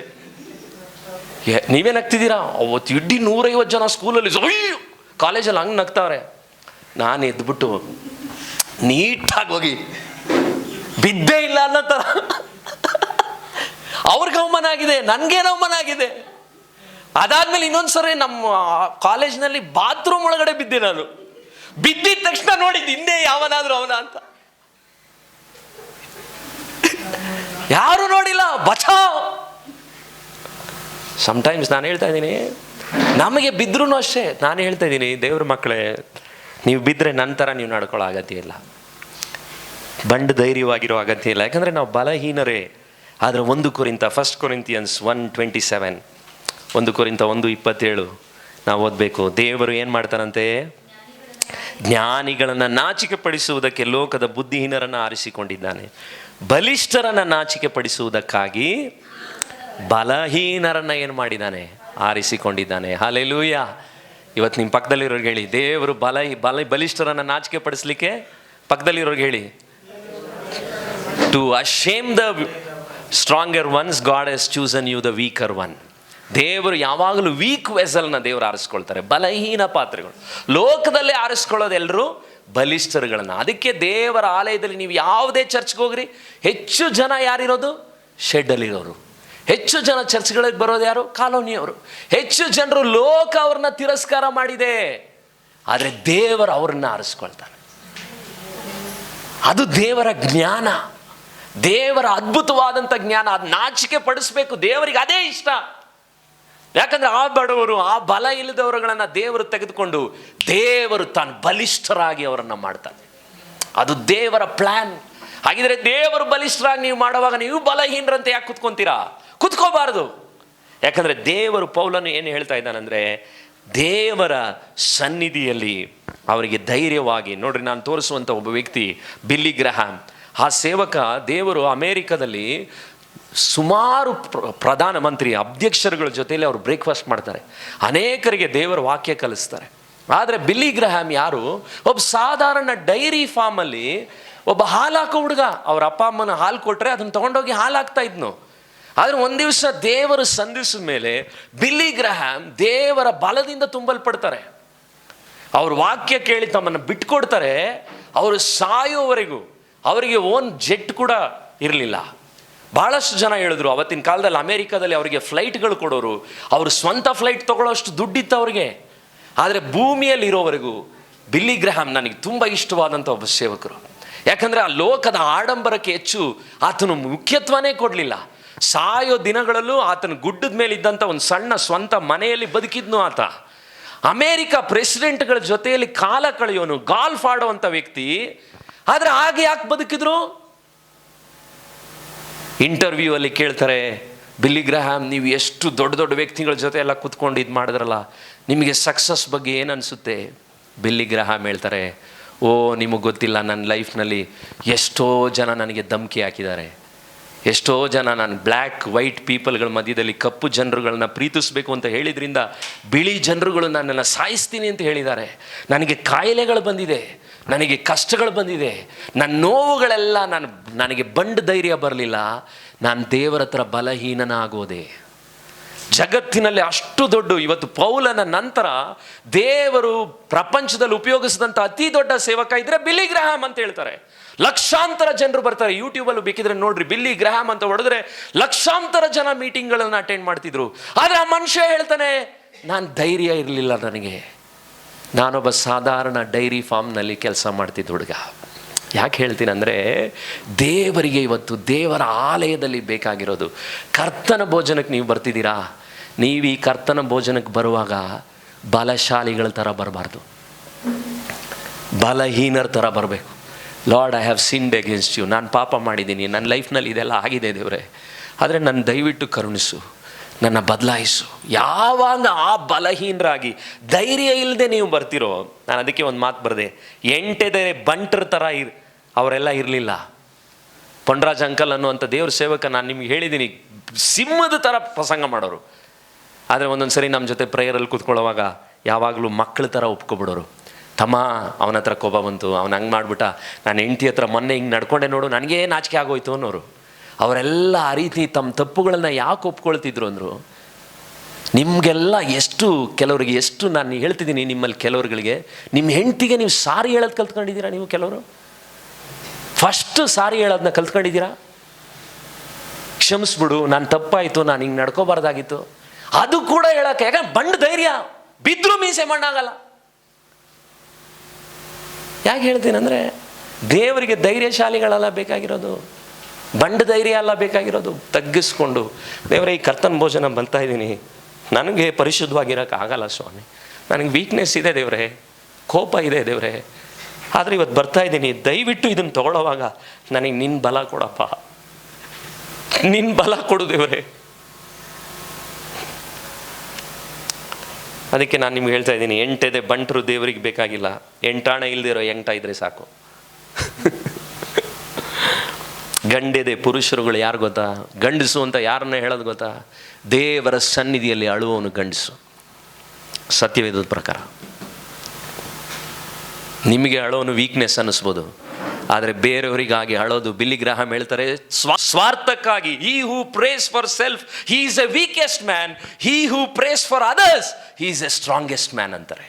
ನೀವೇನು ನಗ್ತಿದ್ದೀರಾ? ಅವತ್ತು ಇಡೀ 150 ಜನ ಸ್ಕೂಲಲ್ಲಿ, ಅಯ್ಯೋ ಕಾಲೇಜಲ್ಲಿ ಹಂಗೆ ನಗ್ತಾವ್ರೆ. ನಾನು ಎದ್ಬಿಟ್ಟು ನೀಟಾಗಿ ಹೋಗಿ ಬಿದ್ದೇ ಇಲ್ಲ ಅನ್ನೋ ಥರ. ಅವ್ರಿಗೆ ಅವಮಾನ ಆಗಿದೆ, ನನಗೇನು ಅವಮಾನ ಆಗಿದೆ. ಅದಾದ್ಮೇಲೆ ಇನ್ನೊಂದ್ಸರಿ ನಮ್ಮ ಕಾಲೇಜ್ನಲ್ಲಿ ಬಾತ್ರೂಮ್ ಒಳಗಡೆ ಬಿದ್ದೆ. ನಾನು ಬಿದ್ದಿದ ತಕ್ಷಣ ನೋಡಿದ್ದು ಹಿಂದೆ ಯಾವನಾದ್ರೂ ಅವನ ಅಂತ. ಯಾರು ನೋಡಿಲ್ಲ, ಬಚಾವ್. ಸಮ್ಟೈಮ್ಸ್ ನಾನು ಹೇಳ್ತಾ ಇದ್ದೀನಿ, ನಮಗೆ ಬಿದ್ರೂ ಅಷ್ಟೇ. ನಾನು ಹೇಳ್ತಾ ಇದ್ದೀನಿ, ದೇವ್ರ ಮಕ್ಕಳೇ, ನೀವು ಬಿದ್ದರೆ ನಂತರ ನೀವು ನಡ್ಕೊಳ್ಳೋ ಅಗತ್ಯ ಇಲ್ಲ, ಬಂಡು ಧೈರ್ಯವಾಗಿರೋ ಅಗತ್ಯ ಇಲ್ಲ. ಯಾಕಂದರೆ ನಾವು ಬಲಹೀನರೇ. ಆದರೆ 1 ಕೊರಿಂಥಿಯನ್ಸ್ 1:27, 1 ಕೊರಿಂಥ 1:27 ನಾವು ಓದಬೇಕು. ದೇವರು ಏನು ಮಾಡ್ತಾರಂತೆ? ಜ್ಞಾನಿಗಳನ್ನು ನಾಚಿಕೆ ಪಡಿಸುವುದಕ್ಕೆ ಲೋಕದ ಬುದ್ಧಿಹೀನರನ್ನು ಆರಿಸಿಕೊಂಡಿದ್ದಾನೆ, ಬಲಿಷ್ಠರನ್ನು ನಾಚಿಕೆ ಪಡಿಸುವುದಕ್ಕಾಗಿ ಬಲಹೀನರನ್ನು ಏನು ಮಾಡಿದ್ದಾನೆ? ಆರಿಸಿಕೊಂಡಿದ್ದಾನೆ. ಹಲ್ಲೆಲೂಯಾ. ಇವತ್ತು ನಿಮ್ಮ ಪಕ್ಕದಲ್ಲಿರೋರ್ಗೆ ಹೇಳಿ, ದೇವರು ಬಲಿಷ್ಠರನ್ನು ನಾಚಿಕೆ ಪಡಿಸ್ಲಿಕ್ಕೆ, ಪಕ್ಕದಲ್ಲಿರೋರ್ಗೆ ಹೇಳಿ, to ashame the stronger ones God has chosen you the weaker one. ದೇವರು ಯಾವಾಗಲೂ ವೀಕ್ ವೆಸಲ್ನ ದೇವರು ಆರಿಸ್ಕೊಳ್ತಾರೆ, ಬಲಹೀನ ಪಾತ್ರೆಗಳು. ಲೋಕದಲ್ಲೇ ಆರಿಸ್ಕೊಳ್ಳೋದು ಎಲ್ಲರೂ ಬಲಿಷ್ಠರುಗಳನ್ನ. ಅದಕ್ಕೆ ದೇವರ ಆಲಯದಲ್ಲಿ ನೀವು ಯಾವುದೇ ಚರ್ಚ್ಗೆ ಹೋಗ್ರಿ, ಹೆಚ್ಚು ಜನ ಯಾರಿರೋದು? ಶೆಡ್ಡಲ್ಲಿರೋರು. ಹೆಚ್ಚು ಜನ ಚರ್ಚ್ಗಳಿಗೆ ಬರೋದು ಯಾರು? ಕಾಲೋನಿಯವರು. ಹೆಚ್ಚು ಜನರು ಲೋಕ ಅವ್ರನ್ನ ತಿರಸ್ಕಾರ ಮಾಡಿದೆ, ಆದರೆ ದೇವರು ಅವ್ರನ್ನ ಆರಿಸ್ಕೊಳ್ತಾರೆ. ಅದು ದೇವರ ಜ್ಞಾನ, ದೇವರ ಅದ್ಭುತವಾದಂಥ ಜ್ಞಾನ. ಅದು ನಾಚಿಕೆ ಪಡಿಸ್ಬೇಕು, ದೇವರಿಗೆ ಅದೇ ಇಷ್ಟ. ಯಾಕಂದ್ರೆ ಆ ಬಡವರು, ಆ ಬಲ ಇಲ್ಲದವರುಗಳನ್ನ ದೇವರು ತೆಗೆದುಕೊಂಡು ದೇವರು ತಾನು ಬಲಿಷ್ಠರಾಗಿ ಅವರನ್ನು ಮಾಡ್ತಾನೆ. ಅದು ದೇವರ ಪ್ಲಾನ್. ಹಾಗಿದ್ರೆ ದೇವರು ಬಲಿಷ್ಠರಾಗಿ ನೀವು ಮಾಡುವಾಗ ನೀವು ಬಲಹೀನರಂತೆ ಯಾಕೆ ಕುತ್ಕೊಂತೀರಾ? ಕುತ್ಕೋಬಾರದು. ಯಾಕಂದ್ರೆ ದೇವರು, ಪೌಲನು ಏನು ಹೇಳ್ತಾ ಇದ್ದಾನಂದ್ರೆ, ದೇವರ ಸನ್ನಿಧಿಯಲ್ಲಿ ಅವರಿಗೆ ಧೈರ್ಯವಾಗಿ. ನೋಡ್ರಿ, ನಾನು ತೋರಿಸುವಂಥ ಒಬ್ಬ ವ್ಯಕ್ತಿ ಬಿಲ್ಲಿ ಗ್ರಹಾಮ್. ಆ ಸೇವಕ, ದೇವರು ಅಮೇರಿಕಾದಲ್ಲಿ ಸುಮಾರು ಪ್ರಧಾನಮಂತ್ರಿ ಅಧ್ಯಕ್ಷರುಗಳ ಜೊತೆಯಲ್ಲಿ ಅವರು ಬ್ರೇಕ್ಫಾಸ್ಟ್ ಮಾಡ್ತಾರೆ, ಅನೇಕರಿಗೆ ದೇವರ ವಾಕ್ಯ ಕಲಿಸ್ತಾರೆ. ಆದರೆ ಬಿಲ್ಲಿ ಗ್ರಹಾಮ್ ಯಾರು? ಒಬ್ಬ ಸಾಧಾರಣ ಡೈರಿ ಫಾರ್ಮಲ್ಲಿ ಒಬ್ಬ ಹಾಲು ಹಾಕೋ ಹುಡುಗ. ಅವ್ರ ಅಪ್ಪ ಅಮ್ಮನ ಹಾಲು ಕೊಟ್ಟರೆ ಅದನ್ನು ತೊಗೊಂಡೋಗಿ ಹಾಲು ಹಾಕ್ತಾ ಇದ್ನು. ಆದರೆ ಒಂದು ದಿವಸ ದೇವರು ಸಂಧಿಸಿದ ಮೇಲೆ ಬಿಲ್ಲಿ ಗ್ರಹಾಮ್ ದೇವರ ಬಲದಿಂದ ತುಂಬಲ್ಪಡ್ತಾರೆ. ಅವ್ರ ವಾಕ್ಯ ಕೇಳಿ ತಮ್ಮನ್ನು ಬಿಟ್ಕೊಡ್ತಾರೆ. ಅವರು ಸಾಯೋವರೆಗೂ ಅವರಿಗೆ ಓನ್ ಜೆಟ್ ಕೂಡ ಇರಲಿಲ್ಲ. ಭಾಳಷ್ಟು ಜನ ಹೇಳಿದ್ರು, ಅವತ್ತಿನ ಕಾಲದಲ್ಲಿ ಅಮೇರಿಕಾದಲ್ಲಿ ಅವರಿಗೆ ಫ್ಲೈಟ್ಗಳು ಕೊಡೋರು, ಅವರು ಸ್ವಂತ ಫ್ಲೈಟ್ ತೊಗೊಳ್ಳೋಷ್ಟು ದುಡ್ಡಿತ್ತು ಅವ್ರಿಗೆ. ಆದರೆ ಭೂಮಿಯಲ್ಲಿ ಇರೋವರೆಗೂ ಬಿಲ್ಲಿ ಗ್ರಹಾಮ್ ನನಗೆ ತುಂಬ ಇಷ್ಟವಾದಂಥ ಒಬ್ಬ ಸೇವಕರು. ಯಾಕಂದರೆ ಆ ಲೋಕದ ಆಡಂಬರಕ್ಕೆ ಹೆಚ್ಚು ಆತನು ಮುಖ್ಯತ್ವನೇ ಕೊಡಲಿಲ್ಲ. ಸಾಯೋ ದಿನಗಳಲ್ಲೂ ಆತನ ಗುಡ್ಡದ ಮೇಲೆ ಇದ್ದಂಥ ಒಂದು ಸಣ್ಣ ಸ್ವಂತ ಮನೆಯಲ್ಲಿ ಬದುಕಿದ್ನು ಆತ. ಅಮೇರಿಕಾ ಪ್ರೆಸಿಡೆಂಟ್ಗಳ ಜೊತೆಯಲ್ಲಿ ಕಾಲ ಕಳೆಯೋನು, ಗಾಲ್ಫ್ ಆಡುವಂಥ ವ್ಯಕ್ತಿ. ಆದರೆ ಹಾಗೆ ಯಾಕೆ ಬದುಕಿದ್ರು? ಇಂಟರ್ವ್ಯೂ ಅಲ್ಲಿ ಕೇಳ್ತಾರೆ, ಬಿಲ್ಲಿ ಗ್ರಹಾಮ್, ನೀವು ಎಷ್ಟು ದೊಡ್ಡ ದೊಡ್ಡ ವ್ಯಕ್ತಿಗಳ ಜೊತೆ ಎಲ್ಲ ಕುತ್ಕೊಂಡು ಇದು ಮಾಡಿದ್ರಲ್ಲ, ನಿಮಗೆ ಸಕ್ಸಸ್ ಬಗ್ಗೆ ಏನು ಅನಿಸುತ್ತೆ? ಬಿಲ್ಲಿ ಗ್ರಹಾಮ್ ಹೇಳ್ತಾರೆ, ಓ ನಿಮಗೆ ಗೊತ್ತಿಲ್ಲ, ನನ್ನ ಲೈಫ್ನಲ್ಲಿ ಎಷ್ಟೋ ಜನ ನನಗೆ ಧಮಕಿ ಹಾಕಿದ್ದಾರೆ. ಎಷ್ಟೋ ಜನ ನಾನು ಬ್ಲ್ಯಾಕ್ ವೈಟ್ ಪೀಪಲ್ಗಳ ಮಧ್ಯದಲ್ಲಿ ಕಪ್ಪು ಜನರುಗಳನ್ನ ಪ್ರೀತಿಸಬೇಕು ಅಂತ ಹೇಳಿದ್ರಿಂದ ಬಿಳಿ ಜನರುಗಳು ನನ್ನನ್ನು ಸಾಯಿಸ್ತೀನಿ ಅಂತ ಹೇಳಿದ್ದಾರೆ. ನನಗೆ ಕಾಯಿಲೆಗಳು ಬಂದಿದೆ, ನನಗೆ ಕಷ್ಟಗಳು ಬಂದಿದೆ, ನನ್ನ ನೋವುಗಳೆಲ್ಲ ನನಗೆ ಬಂಡ ಧೈರ್ಯ ಬರಲಿಲ್ಲ. ನಾನು ದೇವರ ಹತ್ರ ಬಲಹೀನನ ಆಗೋದೆ. ಜಗತ್ತಿನಲ್ಲಿ ಅಷ್ಟು ದೊಡ್ಡ, ಇವತ್ತು ಪೌಲನ ನಂತರ ದೇವರು ಪ್ರಪಂಚದಲ್ಲಿ ಉಪಯೋಗಿಸಿದಂಥ ಅತಿ ದೊಡ್ಡ ಸೇವಕ ಇದ್ರೆ ಬಿಲ್ಲಿ ಗ್ರಹಾಮ್ ಅಂತ ಹೇಳ್ತಾರೆ. ಲಕ್ಷಾಂತರ ಜನರು ಬರ್ತಾರೆ. ಯೂಟ್ಯೂಬಲ್ಲಿ ಬೇಕಿದ್ರೆ ನೋಡ್ರಿ, ಬಿಲ್ಲಿ ಗ್ರಹಾಮ್ ಅಂತ ಹೊಡೆದ್ರೆ ಲಕ್ಷಾಂತರ ಜನ ಮೀಟಿಂಗ್ಗಳನ್ನು ಅಟೆಂಡ್ ಮಾಡ್ತಿದ್ರು. ಆದರೆ ಆ ಮನುಷ್ಯ ಹೇಳ್ತಾನೆ, ನಾನು ಧೈರ್ಯ ಇರಲಿಲ್ಲ ನನಗೆ, ನಾನೊಬ್ಬ ಸಾಧಾರಣ ಡೈರಿ ಫಾರ್ಮ್ನಲ್ಲಿ ಕೆಲಸ ಮಾಡ್ತಿದ್ದ ಹುಡುಗ. ಯಾಕೆ ಹೇಳ್ತೀನಿ ಅಂದರೆ, ದೇವರಿಗೆ ಇವತ್ತು ದೇವರ ಆಲಯದಲ್ಲಿ ಬೇಕಾಗಿರೋದು ಕರ್ತನ ಭೋಜನಕ್ಕೆ ನೀವು ಬರ್ತಿದ್ದೀರಾ. ನೀವು ಈ ಕರ್ತನ ಭೋಜನಕ್ಕೆ ಬರುವಾಗ ಬಲಶಾಲಿಗಳ ಥರ ಬರಬಾರ್ದು, ಬಲಹೀನರ ಥರ ಬರಬೇಕು. Lord, I have sinned against you, ನಾನು ಪಾಪ ಮಾಡಿದ್ದೀನಿ, ನನ್ನ ಲೈಫ್ನಲ್ಲಿ ಇದೆಲ್ಲ ಆಗಿದೆ ದೇವರೇ, ಆದರೆ ನನ್ನ ದಯವಿಟ್ಟು ಕರುಣಿಸು, ನನ್ನ ಬದಲಾಯಿಸು. ಯಾವಾಗ ಆ ಬಲಹೀನರಾಗಿ ಧೈರ್ಯ ಇಲ್ಲದೆ ನೀವು ಬರ್ತಿರೋ, ನಾನು ಅದಕ್ಕೆ ಒಂದು ಮಾತು ಬರೆದೆ, ಎಂಟೆದೆ ಬಂಟರ ಥರ ಅವರೆಲ್ಲ ಇರಲಿಲ್ಲ. ಪೊಂಡರಾಜ್ ಅಂಕಲ್ ಅನ್ನುವಂಥ ದೇವ್ರ ಸೇವಕ, ನಾನು ನಿಮ್ಗೆ ಹೇಳಿದ್ದೀನಿ, ಸಿಂಹದ ಥರ ಪ್ರಸಂಗ ಮಾಡೋರು. ಆದರೆ ಒಂದೊಂದು ಸರಿ ನಮ್ಮ ಜೊತೆ ಪ್ರೇಯರಲ್ಲಿ ಕೂತ್ಕೊಳ್ಳೋವಾಗ ಯಾವಾಗಲೂ ಮಕ್ಕಳ ಥರ ಒಪ್ಕೊಬಿಡೋರು. ತಮ್ಮ, ಅವನ ಹತ್ರ ಕೋಪ ಬಂತು, ಅವನು ಹಂಗೆ ಮಾಡಿಬಿಟ್ಟ, ನಾನು ಹೆಂಡತಿ ಹತ್ರ ಮೊನ್ನೆ ಹಿಂಗೆ ನಡ್ಕೊಂಡೆ ನೋಡು, ನನಗೇ ನಾಚಿಕೆ ಆಗೋಯ್ತು ಅನ್ನೋರು. ಅವರೆಲ್ಲ ಆ ರೀತಿ ತಮ್ಮ ತಪ್ಪುಗಳನ್ನ ಯಾಕೆ ಒಪ್ಕೊಳ್ತಿದ್ರು ಅಂದರು, ನಿಮಗೆಲ್ಲ ಎಷ್ಟು, ಕೆಲವರಿಗೆ ಎಷ್ಟು ನಾನು ಹೇಳ್ತಿದ್ದೀನಿ, ನಿಮ್ಮಲ್ಲಿ ಕೆಲವ್ರುಗಳಿಗೆ ನಿಮ್ಮ ಹೆಂಡತಿಗೆ ನೀವು ಸಾರಿ ಹೇಳೋದು ಕಲ್ತ್ಕೊಂಡಿದ್ದೀರಾ? ನೀವು ಕೆಲವರು ಫಸ್ಟ್ ಸಾರಿ ಹೇಳೋದನ್ನ ಕಲ್ತ್ಕೊಂಡಿದ್ದೀರಾ? ಕ್ಷಮಿಸ್ಬಿಡು, ನಾನು ತಪ್ಪಾಯಿತು, ನಾನು ಹಿಂಗೆ ನಡ್ಕೋಬಾರ್ದಾಗಿತ್ತು, ಅದು ಕೂಡ ಹೇಳೋಕ್ಕೆ. ಯಾಕಂದ್ರೆ ಬಂಡ ಧೈರ್ಯ, ಬಿದ್ದರೂ ಮೀಸೆ ಮಣ್ಣಾಗಲ್ಲ. ಯಾಕೆ ಹೇಳ್ತೀನಿ ಅಂದರೆ, ದೇವರಿಗೆ ಧೈರ್ಯಶಾಲಿಗಳೆಲ್ಲ ಬೇಕಾಗಿರೋದು, ಬಂಡ ಧೈರ್ಯ ಎಲ್ಲ ಬೇಕಾಗಿರೋದು. ತಗ್ಗಿಸ್ಕೊಂಡು, ದೇವರೇ ಈ ಕರ್ತನ ಭೋಜನ ಬರ್ತಾ ಇದ್ದೀನಿ, ನನಗೆ ಪರಿಶುದ್ಧವಾಗಿರೋಕ್ಕೆ ಆಗಲ್ಲ ಸ್ವಾಮಿ, ನನಗೆ ವೀಕ್ನೆಸ್ ಇದೆ ದೇವರೇ, ಕೋಪ ಇದೆ ದೇವರೇ, ಆದರೆ ಇವತ್ತು ಬರ್ತಾ ಇದ್ದೀನಿ, ದಯವಿಟ್ಟು ಇದನ್ನು ತಗೊಳ್ಳೋವಾಗ ನನಗೆ ನಿನ್ನ ಬಲ ಕೊಡಪ್ಪ, ನಿನ್ನ ಬಲ ಕೊಡು ದೇವರೇ. ಅದಕ್ಕೆ ನಾನು ನಿಮ್ಗೆ ಹೇಳ್ತಾ ಇದ್ದೀನಿ, ಎಂಟೆದೆ ಬಂಟರು ದೇವರಿಗೆ ಬೇಕಾಗಿಲ್ಲ, ಎಂಟಾಣ ಇಲ್ದಿರೋ ಎಂಟ ಇದ್ರೆ ಸಾಕು. ಗಂಡೆದೆ ಪುರುಷರುಗಳು ಯಾರು ಗೊತ್ತಾ? ಗಂಡಸು ಅಂತ ಯಾರನ್ನ ಹೇಳೋದು ಗೊತ್ತಾ? ದೇವರ ಸನ್ನಿಧಿಯಲ್ಲಿ ಅಳುವವನು ಗಂಡಸು. ಸತ್ಯವೇದದ ಪ್ರಕಾರ ನಿಮಗೆ ಅಳೋನು ವೀಕ್ನೆಸ್ ಅನ್ನಿಸ್ಬೋದು, ಆದರೆ ಬೇರೆಯವರಿಗಾಗಿ ಅಳೋದು, ಬಿಲ್ಲಿ ಗ್ರಾಹಂ ಹೇಳ್ತಾರೆ, ಸ್ವಾರ್ಥಕ್ಕಾಗಿ. He who prays for self he is a weakest man, he who prays for others he is a strongest man ಅಂತಾರೆ.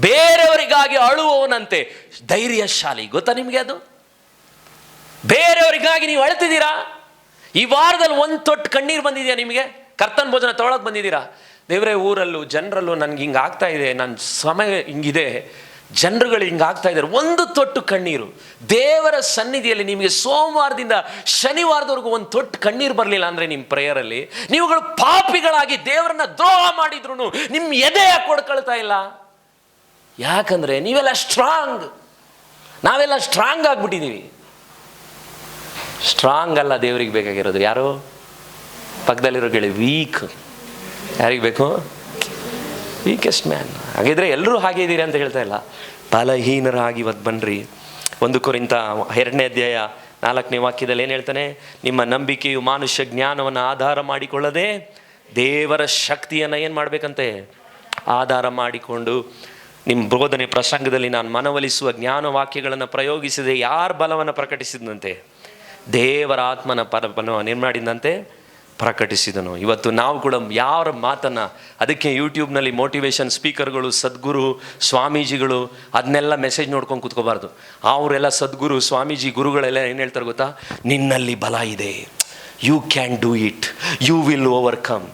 ಬೇರೆಯವರಿಗಾಗಿ ಅಳುವವನಂತೆ ಧೈರ್ಯಶಾಲಿ. ಗೊತ್ತಾ ನಿಮಗೆ ಅದು? ಬೇರೆಯವರಿಗಾಗಿ ನೀವು ಅಳ್ತಿದ್ದೀರಾ? ಈ ವಾರದಲ್ಲಿ ಒಂದು ತೊಟ್ಟು ಕಣ್ಣೀರು ಬಂದಿದೆಯಾ ನಿಮಗೆ? ಕರ್ತನ ಭೋಜನ ತೊಗೊಳಕ್ಕೆ ಬಂದಿದ್ದೀರಾ? ದೇವರೇ, ಊರಲ್ಲೂ ಜನರಲ್ಲೂ ನನಗೆ ಹಿಂಗೆ ಆಗ್ತಾ ಇದೆ, ನನ್ನ ಸಮಯ ಹಿಂಗಿದೆ, ಜನರುಗಳು ಹಿಂಗೆ ಆಗ್ತಾ ಇದ್ದಾರೆ, ಒಂದು ತೊಟ್ಟು ಕಣ್ಣೀರು. ದೇವರ ಸನ್ನಿಧಿಯಲ್ಲಿ ನಿಮಗೆ ಸೋಮವಾರದಿಂದ ಶನಿವಾರದವರೆಗೂ ಒಂದು ತೊಟ್ಟು ಕಣ್ಣೀರು ಬರಲಿಲ್ಲ ಅಂದರೆ ನಿಮ್ಮ ಪ್ರೇಯರಲ್ಲಿ ನೀವುಗಳು ಪಾಪಿಗಳಾಗಿ ದೇವರನ್ನ ದ್ರೋಹ ಮಾಡಿದ್ರು ನಿಮ್ಮ ಎದೆ ಯಾಕೆ ಕೊಡ್ಕೊಳ್ತಾ ಇಲ್ಲ? ಯಾಕಂದರೆ ನೀವೆಲ್ಲ ಸ್ಟ್ರಾಂಗ್, ನಾವೆಲ್ಲ ಸ್ಟ್ರಾಂಗ್ ಆಗಿಬಿಟ್ಟಿದ್ದೀವಿ. ಸ್ಟ್ರಾಂಗ್ ಅಲ್ಲ ದೇವರಿಗೆ ಬೇಕಾಗಿರೋದು. ಯಾರೋ ಪಕ್ಕದಲ್ಲಿರೋ ಗೆಳೆ ವೀಕ್. ಯಾರಿಗೆ ಬೇಕು? Weakest man. ಹಾಗಿದ್ರೆ ಎಲ್ಲರೂ ಹಾಗೆ ಇದ್ದೀರಿ ಅಂತ ಹೇಳ್ತಾ ಇಲ್ಲ, ಬಲಹೀನರಾಗಿ ಇವತ್ತು ಬನ್ನಿರಿ. 1 ಕೊರಿಂಥ 2ನೇ ಅಧ್ಯಾಯ 4ನೇ ವಾಕ್ಯದಲ್ಲಿ ಏನು ಹೇಳ್ತಾನೆ? ನಿಮ್ಮ ನಂಬಿಕೆಯು ಮಾನುಷ್ಯ ಜ್ಞಾನವನ್ನು ಆಧಾರ ಮಾಡಿಕೊಳ್ಳದೆ ದೇವರ ಶಕ್ತಿಯನ್ನು ಏನು ಮಾಡಬೇಕಂತೆ? ಆಧಾರ ಮಾಡಿಕೊಂಡು. ನಿಮ್ಮ ಬೋಧನೆ ಪ್ರಸಂಗದಲ್ಲಿ ನಾನು ಮನವೊಲಿಸುವ ಜ್ಞಾನ ವಾಕ್ಯಗಳನ್ನು ಪ್ರಯೋಗಿಸಿದೆ. ಯಾರ ಬಲವನ್ನು ಪ್ರಕಟಿಸಿದಂತೆ? ದೇವರ ಆತ್ಮನ ಬಲವನ್ನು ಏನು ಮಾಡಿದಂತೆ? ಪ್ರಕಟಿಸಿದನು. ಇವತ್ತು ನಾವು ಕೂಡ ಯಾರ ಮಾತನ್ನು, ಅದಕ್ಕೆ ಯೂಟ್ಯೂಬ್ನಲ್ಲಿ ಮೋಟಿವೇಶನ್ ಸ್ಪೀಕರ್ಗಳು, ಸದ್ಗುರು, ಸ್ವಾಮೀಜಿಗಳು ಅದನ್ನೆಲ್ಲ ಮೆಸೇಜ್ ನೋಡ್ಕೊಂಡು ಕೂತ್ಕೋಬಾರ್ದು. ಅವರೆಲ್ಲ ಸದ್ಗುರು, ಸ್ವಾಮೀಜಿ, ಗುರುಗಳೆಲ್ಲ ಏನು ಹೇಳ್ತಾರೆ ಗೊತ್ತಾ? ನಿನ್ನಲ್ಲಿ ಬಲ ಇದೆ, you can do it, you will overcome.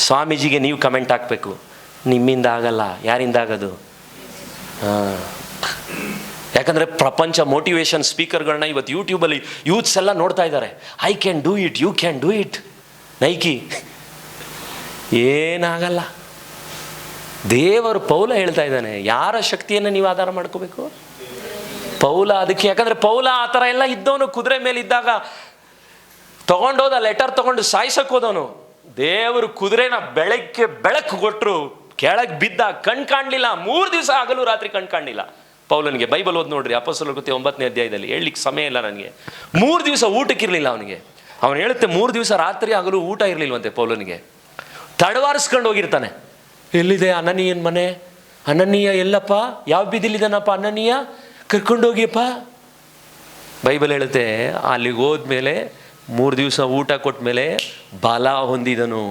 ಸ್ವಾಮೀಜಿಗೆ ನೀವು ಕಮೆಂಟ್ ಹಾಕಬೇಕು, ನಿಮ್ಮಿಂದ ಆಗಲ್ಲ. ಯಾರಿಂದ ಆಗೋದು? ಯಾಕಂದರೆ ಪ್ರಪಂಚ ಮೋಟಿವೇಶನ್ ಸ್ಪೀಕರ್ಗಳನ್ನ ಇವತ್ತು ಯೂಟ್ಯೂಬಲ್ಲಿ ಯೂತ್ಸ್ ಎಲ್ಲ ನೋಡ್ತಾ ಇದ್ದಾರೆ. I can do it, you can do it. Nike ಏನಾಗಲ್ಲ. ದೇವರು ಪೌಲ ಹೇಳ್ತಾ ಇದ್ದಾನೆ, ಯಾರ ಶಕ್ತಿಯನ್ನು ನೀವು ಆಧಾರ ಮಾಡ್ಕೋಬೇಕು? ಪೌಲ. ಅದಕ್ಕೆ ಯಾಕಂದರೆ ಪೌಲ ಆ ಥರ ಎಲ್ಲ ಇದ್ದವನು, ಕುದುರೆ ಮೇಲೆ ಇದ್ದಾಗ ತೊಗೊಂಡೋದ ಲೆಟರ್ ತೊಗೊಂಡು ಸಾಯಿಸೋಕೋದವನು. ದೇವರು ಕುದುರೆನ ಬೆಳಕು ಕೊಟ್ಟರು, ಕೆಳಗೆ ಬಿದ್ದ, ಕಣ್ ಕಾಣಲಿಲ್ಲ. 3 ದಿವಸ ಹಗಲು ರಾತ್ರಿ ಕಣ್ ಕಾಣಲಿಲ್ಲ ಪೌಲನಿಗೆ. ಬೈಬಲ್ ಓದಿ ನೋಡ್ರಿ, ಅಪೊಸ್ತಲರ ಕೃತ್ಯ 9ನೇ ಅಧ್ಯಾಯದಲ್ಲಿ. ಹೇಳಲಿಕ್ಕೆ ಸಮಯ ಇಲ್ಲ ನನಗೆ. 3 ದಿವಸ ಊಟಕ್ಕಿರಲಿಲ್ಲ ಅವನಿಗೆ. ಅವನು ಹೇಳುತ್ತೆ 3 ದಿವಸ ರಾತ್ರಿ ಹಗಲು ಊಟ ಇರಲಿಲ್ವಂತೆ ಪೌಲನಿಗೆ. ತಡವಾರಿಸ್ಕೊಂಡು ಹೋಗಿರ್ತಾನೆ. ಎಲ್ಲಿದೆ ಅನನೀಯನ ಮನೆ? ಅನನೀಯ ಎಲ್ಲಪ್ಪ? ಯಾವ ಬೀದಿಲಿದ್ದಾನಪ್ಪ ಅನನೀಯ? ಕರ್ಕೊಂಡೋಗಿಯಪ್ಪ. ಬೈಬಲ್ ಹೇಳುತ್ತೆ, ಅಲ್ಲಿಗೆ ಹೋದ್ಮೇಲೆ 3 ದಿವಸ ಊಟ ಕೊಟ್ಟ ಮೇಲೆ ಬಲ ಹೊಂದಿದನು.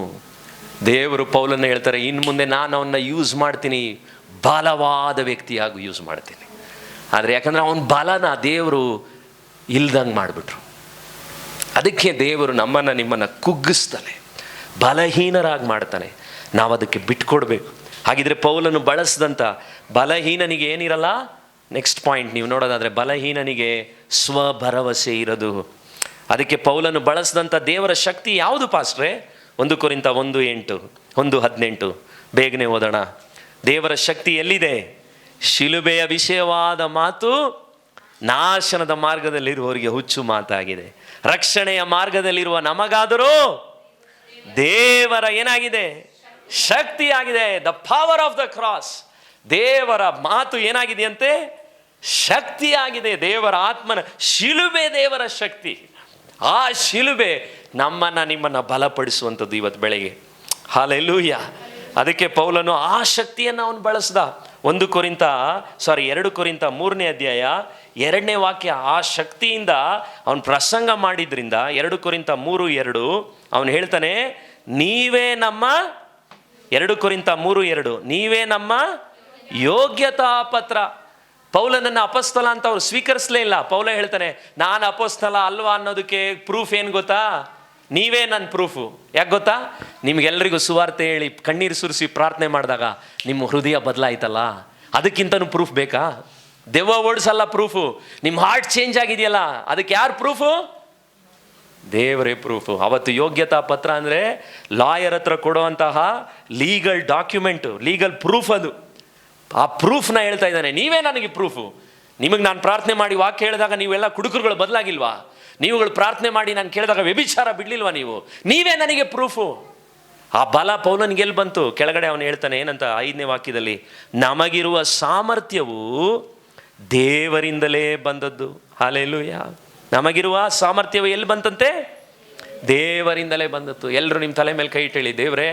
ದೇವರು ಪೌಲನ್ನ ಹೇಳ್ತಾರೆ, ಇನ್ನು ಮುಂದೆ ನಾನು ಅವನ್ನ ಯೂಸ್ ಮಾಡ್ತೀನಿ, ಬಲವಾದ ವ್ಯಕ್ತಿಯಾಗಿ ಯೂಸ್ ಮಾಡ್ತೀನಿ. ಆದರೆ ಯಾಕಂದರೆ ಅವನ ಬಲನ ದೇವರು ಇಲ್ದಂಗೆ ಮಾಡಿಬಿಟ್ರು. ಅದಕ್ಕೆ ದೇವರು ನಮ್ಮನ್ನು ನಿಮ್ಮನ್ನು ಕುಗ್ಗಿಸ್ತಾನೆ, ಬಲಹೀನರಾಗಿ ಮಾಡ್ತಾನೆ. ನಾವು ಅದಕ್ಕೆ ಬಿಟ್ಕೊಡ್ಬೇಕು. ಹಾಗಿದ್ರೆ ಪೌಲನು ಬಳಸಿದಂಥ ಬಲಹೀನನಿಗೆ ಏನಿರಲ್ಲ? ನೆಕ್ಸ್ಟ್ ಪಾಯಿಂಟ್ ನೀವು ನೋಡೋದಾದರೆ, ಬಲಹೀನನಿಗೆ ಸ್ವಭರವಸೆ ಇರೋದು. ಅದಕ್ಕೆ ಪೌಲನು ಬಳಸಿದಂಥ ದೇವರ ಶಕ್ತಿ ಯಾವುದು ಪಾಸ್ಟ್ರೆ? 1 ಕೊರಿಂಥ 1:8, 1:18 ಬೇಗನೆ ಓದೋಣ. ದೇವರ ಶಕ್ತಿ ಎಲ್ಲಿದೆ? ಶಿಲುಬೆಯ ವಿಷಯವಾದ ಮಾತು ನಾಶನದ ಮಾರ್ಗದಲ್ಲಿರುವವರಿಗೆ ಹುಚ್ಚು ಮಾತಾಗಿದೆ, ರಕ್ಷಣೆಯ ಮಾರ್ಗದಲ್ಲಿರುವ ನಮಗಾದರೂ ದೇವರ ಏನಾಗಿದೆ? ಶಕ್ತಿಯಾಗಿದೆ. The power of the cross. ದೇವರ ಮಾತು ಏನಾಗಿದೆಯಂತೆ? ಶಕ್ತಿಯಾಗಿದೆ. ದೇವರ ಆತ್ಮನ ಶಿಲುಬೆ ದೇವರ ಶಕ್ತಿ. ಆ ಶಿಲುಬೆ ನಮ್ಮನ್ನು ನಿಮ್ಮನ್ನು ಬಲಪಡಿಸುವಂಥದ್ದು ಇವತ್ತು ಬೆಳಗ್ಗೆ. ಹಲ್ಲೆಲೂಯ. ಅದಕ್ಕೆ ಪೌಲನು ಆ ಶಕ್ತಿಯನ್ನು ಅವನು ಬಳಸ್ದ. 2 ಕೊರಿಂಥ 3ನೇ ಅಧ್ಯಾಯ 2ನೇ ವಾಕ್ಯ. ಆ ಶಕ್ತಿಯಿಂದ ಅವನು ಪ್ರಸಂಗ ಮಾಡಿದ್ರಿಂದ 2 ಕೊರಿಂಥ 3:2 ಅವನು ಹೇಳ್ತಾನೆ, ನೀವೇ ನಮ್ಮ 2 ಕೊರಿಂಥ 3:2 ನೀವೇ ನಮ್ಮ ಯೋಗ್ಯತಾ ಪತ್ರ. ಪೌಲನನ್ನು ಅಪೊಸ್ತಲ ಅಂತ ಅವ್ರು ಸ್ವೀಕರಿಸಲೇ ಇಲ್ಲ. ಪೌಲ ಹೇಳ್ತಾನೆ, ನಾನು ಅಪೊಸ್ತಲ ಅಲ್ವಾ ಅನ್ನೋದಕ್ಕೆ ಪ್ರೂಫ್ ಏನು ಗೊತ್ತಾ? ನೀವೇ ನನ್ನ ಪ್ರೂಫು. ಯಾಕೆ ಗೊತ್ತಾ? ನಿಮ್ಗೆಲ್ರಿಗೂ ಸುವಾರ್ತೆ ಹೇಳಿ ಕಣ್ಣೀರು ಸುರಿಸಿ ಪ್ರಾರ್ಥನೆ ಮಾಡಿದಾಗ ನಿಮ್ಮ ಹೃದಯ ಬದಲಾಯ್ತಲ್ಲ, ಅದಕ್ಕಿಂತನೂ ಪ್ರೂಫ್ ಬೇಕಾ? ದೆವ್ವ ಓಡಿಸಲ್ಲ ಪ್ರೂಫು. ನಿಮ್ಮ ಹಾರ್ಟ್ ಚೇಂಜ್ ಆಗಿದೆಯಲ್ಲ, ಅದಕ್ಕೆ ಯಾರು ಪ್ರೂಫು? ದೇವರೇ ಪ್ರೂಫು. ಅವತ್ತು ಯೋಗ್ಯತಾ ಪತ್ರ ಅಂದರೆ ಲಾಯರ್ ಹತ್ರ ಕೊಡುವಂತಹ ಲೀಗಲ್ ಡಾಕ್ಯುಮೆಂಟು, ಲೀಗಲ್ ಪ್ರೂಫ್ ಅದು. ಆ ಪ್ರೂಫ್ನ ಹೇಳ್ತಾ ಇದ್ದಾನೆ, ನೀವೇ ನನಗೆ ಪ್ರೂಫು. ನಿಮಗೆ ನಾನು ಪ್ರಾರ್ಥನೆ ಮಾಡಿ ವಾಕ್ಯ ಹೇಳಿದಾಗ ನೀವೆಲ್ಲ ಕುಡುಕರುಗಳು ಬದಲಾಗಿಲ್ವಾ? ನೀವುಗಳು ಪ್ರಾರ್ಥನೆ ಮಾಡಿ ನಾನು ಕೇಳಿದಾಗ ವ್ಯಭಿಚಾರ ಬಿಡಲಿಲ್ವಾ? ನೀವೇ ನನಗೆ ಪ್ರೂಫು. ಆ ಬಲ ಪೌಲನಿಗೆ ಎಲ್ಲಿ ಬಂತು? ಕೆಳಗಡೆ ಅವನು ಹೇಳ್ತಾನೆ ಏನಂತ 5ನೇ ವಾಕ್ಯದಲ್ಲಿ, ನಮಗಿರುವ ಸಾಮರ್ಥ್ಯವು ದೇವರಿಂದಲೇ ಬಂದದ್ದು. ಹಲ್ಲೆಲೂಯಾ. ನಮಗಿರುವ ಸಾಮರ್ಥ್ಯವು ಎಲ್ಲಿ ಬಂತಂತೆ? ದೇವರಿಂದಲೇ ಬಂದದ್ದು. ಎಲ್ಲರೂ ನಿಮ್ಮ ತಲೆ ಮೇಲೆ ಕೈ ಇಟ್ಟೇಳಿ, ದೇವರೇ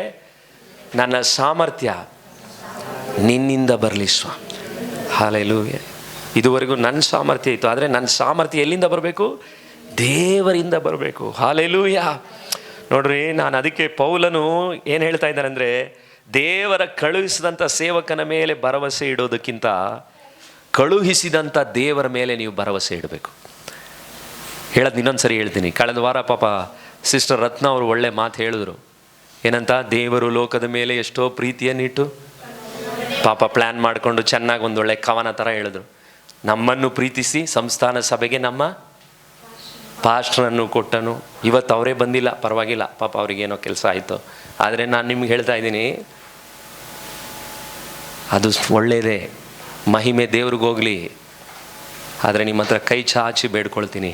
ನನ್ನ ಸಾಮರ್ಥ್ಯ ನಿನ್ನಿಂದ ಬರಲಿ ಸ್ವಾಮಿ. ಹಲ್ಲೆಲೂಯಾ. ಇದುವರೆಗೂ ನನ್ನ ಸಾಮರ್ಥ್ಯ ಇತ್ತು, ಆದರೆ ನನ್ನ ಸಾಮರ್ಥ್ಯ ಎಲ್ಲಿಂದ ಬರಬೇಕು? ದೇವರಿಂದ ಬರಬೇಕು. ಹಲ್ಲೆಲೂಯಾ. ನೋಡ್ರಿ, ನಾನು ಅದಕ್ಕೆ ಪೌಲನು ಏನು ಹೇಳ್ತಾ ಇದ್ದಾನೆ ಅಂದರೆ, ದೇವರ ಕಳುಹಿಸಿದಂಥ ಸೇವಕನ ಮೇಲೆ ಭರವಸೆ ಇಡೋದಕ್ಕಿಂತ ಕಳುಹಿಸಿದಂಥ ದೇವರ ಮೇಲೆ ನೀವು ಭರವಸೆ ಇಡಬೇಕು. ಹೇಳೋದು ಇನ್ನೊಂದು ಸರಿ ಹೇಳ್ತೀನಿ. ಕಳೆದ ವಾರ ಪಾಪ ಸಿಸ್ಟರ್ ರತ್ನ ಅವರು ಒಳ್ಳೆ ಮಾತು ಹೇಳಿದ್ರು. ಏನಂತ? ದೇವರು ಲೋಕದ ಮೇಲೆ ಎಷ್ಟೋ ಪ್ರೀತಿಯನ್ನಿಟ್ಟು ಪಾಪ ಪ್ಲ್ಯಾನ್ ಮಾಡಿಕೊಂಡು ಚೆನ್ನಾಗಿ ಒಂದೊಳ್ಳೆ ಕವನ ಥರ ಹೇಳಿದ್ರು. ನಮ್ಮನ್ನು ಪ್ರೀತಿಸಿ ಸಂಸ್ಥಾನ ಸಭೆಗೆ ನಮ್ಮ ಪಾಸ್ಟ್ರನ್ನು ಕೊಟ್ಟನು. ಇವತ್ತು ಅವರೇ ಬಂದಿಲ್ಲ, ಪರವಾಗಿಲ್ಲ, ಪಾಪ ಅವ್ರಿಗೇನೋ ಕೆಲಸ ಆಯಿತು. ಆದರೆ ನಾನು ನಿಮ್ಗೆ ಹೇಳ್ತಾ ಇದ್ದೀನಿ, ಅದು ಒಳ್ಳೆಯದೇ, ಮಹಿಮೆ ದೇವ್ರಿಗೆ ಹೋಗಲಿ. ಆದರೆ ನಿಮ್ಮ ಹತ್ರ ಕೈ ಚಾಚಿ ಬೇಡ್ಕೊಳ್ತೀನಿ,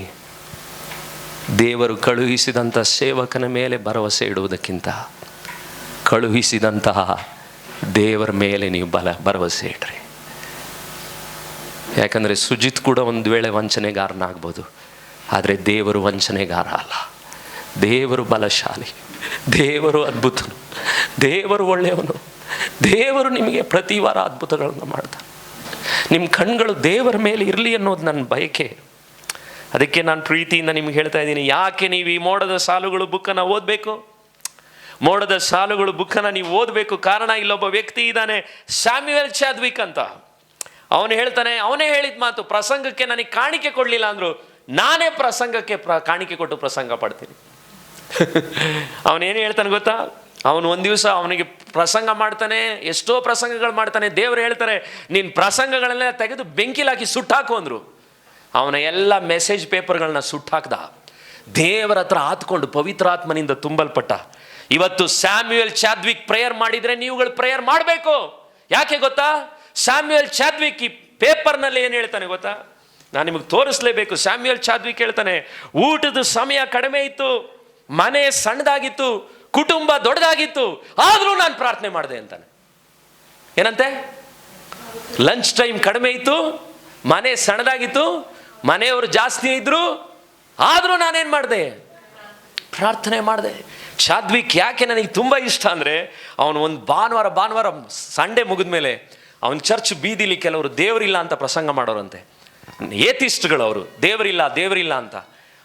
ದೇವರು ಕಳುಹಿಸಿದಂಥ ಸೇವಕನ ಮೇಲೆ ಭರವಸೆ ಇಡುವುದಕ್ಕಿಂತ ಕಳುಹಿಸಿದಂತಹ ದೇವರ ಮೇಲೆ ನೀವು ಭರವಸೆ ಇಡ್ರಿ. ಯಾಕಂದರೆ ಸುಜಿತ್ ಕೂಡ ಒಂದು ವೇಳೆ ವಂಚನೆಗಾರನಾಗ್ಬೋದು, ಆದರೆ ದೇವರು ವಂಚನೆಗಾರ ಅಲ್ಲ. ದೇವರು ಬಲಶಾಲಿ, ದೇವರು ಅದ್ಭುತನು, ದೇವರು ಒಳ್ಳೆಯವನು. ದೇವರು ನಿಮಗೆ ಪ್ರತಿ ವಾರ ಅದ್ಭುತಗಳನ್ನು ಮಾಡ್ತಾನೆ. ನಿಮ್ಮ ಕಣ್ಗಳು ದೇವರ ಮೇಲೆ ಇರಲಿ ಅನ್ನೋದು ನನ್ನ ಬಯಕೆ. ಅದಕ್ಕೆ ನಾನು ಪ್ರೀತಿಯಿಂದ ನಿಮ್ಗೆ ಹೇಳ್ತಾ ಇದ್ದೀನಿ, ಯಾಕೆ ನೀವು ಈ ಮೋಡದ ಸಾಲುಗಳು ಬುಕ್ಕನ್ನು ಓದಬೇಕು? ಮೋಡದ ಸಾಲುಗಳು ಬುಕ್ಕನ್ನು ನೀವು ಓದಬೇಕು. ಕಾರಣ, ಇಲ್ಲೊಬ್ಬ ವ್ಯಕ್ತಿ ಇದ್ದಾನೆ, ಸ್ಯಾಮ್ಯುಯಲ್ ಚಾದ್ವಿಕ್ ಅಂತ. ಅವನು ಹೇಳ್ತಾನೆ, ಅವನೇ ಹೇಳಿದ ಮಾತು, ಪ್ರಸಂಗಕ್ಕೆ ನನಗೆ ಕಾಣಿಕೆ ಕೊಡಲಿಲ್ಲ ಅಂದರು, ನಾನೇ ಪ್ರಸಂಗಕ್ಕೆ ಕಾಣಿಕೆ ಕೊಟ್ಟು ಪ್ರಸಂಗ ಪಡ್ತೀನಿ. ಅವನೇನು ಹೇಳ್ತಾನೆ ಗೊತ್ತಾ? ಅವನು ಒಂದು ದಿವಸ ಅವನಿಗೆ ಪ್ರಸಂಗ ಮಾಡ್ತಾನೆ, ಎಷ್ಟೋ ಪ್ರಸಂಗಗಳು ಮಾಡ್ತಾನೆ. ದೇವರು ಹೇಳ್ತಾರೆ, ನಿನ್ನ ಪ್ರಸಂಗಗಳನ್ನೆಲ್ಲ ತೆಗೆದು ಬೆಂಕಿಲಾಕಿ ಸುಟ್ಟಾಕು ಅಂದರು. ಅವನ ಎಲ್ಲ ಮೆಸೇಜ್ ಪೇಪರ್ಗಳನ್ನ ಸುಟ್ಟಾಕ್ದ. ದೇವರ ಹತ್ರ ಆತ್ಕೊಂಡು ಪವಿತ್ರಾತ್ಮನಿಂದ ತುಂಬಲ್ಪಟ್ಟ. ಇವತ್ತು ಸ್ಯಾಮ್ಯುಯಲ್ ಚಾದ್ವಿಕ್ ಪ್ರೇಯರ್ ಮಾಡಿದರೆ ನೀವುಗಳು ಪ್ರೇಯರ್ ಮಾಡಬೇಕು. ಯಾಕೆ ಗೊತ್ತಾ? ಸ್ಯಾಮ್ಯುಯಲ್ ಚಾದ್ವಿಕ್ ಈ ಪೇಪರ್ನಲ್ಲಿ ಏನು ಹೇಳ್ತಾನೆ ಗೊತ್ತಾ? ನಾನು ನಿಮಗೆ ತೋರಿಸ್ಲೇಬೇಕು. ಸ್ಯಾಮ್ಯುಯಲ್ ಚಾದ್ವಿಕ್ ಹೇಳ್ತಾನೆ, ಊಟದ ಸಮಯ ಕಡಿಮೆ ಇತ್ತು, ಮನೆ ಸಣ್ಣದಾಗಿತ್ತು, ಕುಟುಂಬ ದೊಡ್ಡದಾಗಿತ್ತು, ಆದರೂ ನಾನು ಪ್ರಾರ್ಥನೆ ಮಾಡಿದೆ ಅಂತಾನೆ. ಏನಂತೆ? ಲಂಚ್ ಟೈಮ್ ಕಡಿಮೆ ಇತ್ತು, ಮನೆ ಸಣ್ಣದಾಗಿತ್ತು, ಮನೆಯವರು ಜಾಸ್ತಿ ಇದ್ರು, ಆದರೂ ನಾನೇನು ಮಾಡಿದೆ? ಪ್ರಾರ್ಥನೆ ಮಾಡಿದೆ. ಚಾದ್ವಿಕ್ ಯಾಕೆ ನನಗೆ ತುಂಬ ಇಷ್ಟ ಅಂದರೆ, ಅವನು ಒಂದು ಭಾನುವಾರ ಸಂಡೇ ಮುಗಿದ ಮೇಲೆ ಅವನ ಚರ್ಚ್ ಬೀದಿಲಿ ಕೆಲವರು ದೇವರಿಲ್ಲ ಅಂತ ಪ್ರಸಂಗ ಮಾಡೋರಂತೆ. ಏತಿಸ್ಟ್ಗಳು ಅವರು, ದೇವರಿಲ್ಲ ಅಂತ.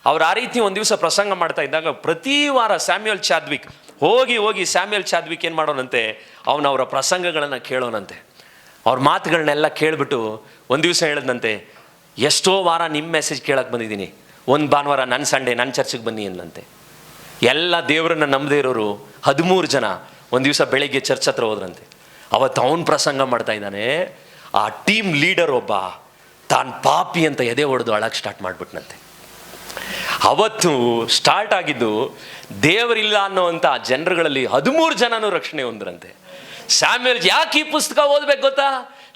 ಅವ್ರು ಆ ರೀತಿ ಒಂದು ದಿವಸ ಪ್ರಸಂಗ ಮಾಡ್ತಾ ಇದ್ದಾಗ ಪ್ರತಿ ವಾರ ಸ್ಯಾಮ್ಯುಯಲ್ ಚಾದ್ವಿಕ್ ಹೋಗಿ ಸ್ಯಾಮ್ಯುಯಲ್ ಚಾದ್ವಿಕ್ ಏನು ಮಾಡೋನಂತೆ, ಅವರ ಪ್ರಸಂಗಗಳನ್ನು ಕೇಳೋನಂತೆ. ಅವ್ರ ಮಾತುಗಳನ್ನೆಲ್ಲ ಕೇಳಿಬಿಟ್ಟು ಒಂದು ದಿವಸ ಹೇಳಿದಂತೆ, ಎಷ್ಟೋ ವಾರ ನಿಮ್ಮ ಮೆಸೇಜ್ ಕೇಳಕ್ಕೆ ಬಂದಿದ್ದೀನಿ, ಒಂದು ಭಾನುವಾರ ನನ್ನ ಸಂಡೇ ನನ್ನ ಚರ್ಚಿಗೆ ಬನ್ನಿ ಅಂದಂತೆ. ಎಲ್ಲ ದೇವರನ್ನು ನಂಬದೇ ಇರೋರು 13 ಜನ ಒಂದು ದಿವಸ ಬೆಳಿಗ್ಗೆ ಚರ್ಚ್ ಹತ್ರ ಹೋದ್ರಂತೆ. ಅವತ್ತು ಅವನು ಪ್ರಸಂಗ ಮಾಡ್ತಾ ಇದ್ದಾನೆ. ಆ ಟೀಮ್ ಲೀಡರ್ ಒಬ್ಬ ತಾನು ಪಾಪಿ ಅಂತ ಎದೆ ಹೊಡೆದು ಅಳಕ್ಕೆ ಸ್ಟಾರ್ಟ್ ಮಾಡಿಬಿಟ್ನಂತೆ. ಅವತ್ತು ಸ್ಟಾರ್ಟ್ ಆಗಿದ್ದು ದೇವರಿಲ್ಲ ಅನ್ನೋವಂಥ ಜನರುಗಳಲ್ಲಿ 13 ಜನನೂ ರಕ್ಷಣೆ ಹೊಂದ್ರಂತೆ. ಸ್ಯಾಮ್ಯುಯಲ್ ಯಾಕೆ ಈ ಪುಸ್ತಕ ಓದ್ಬೇಕು ಗೊತ್ತಾ?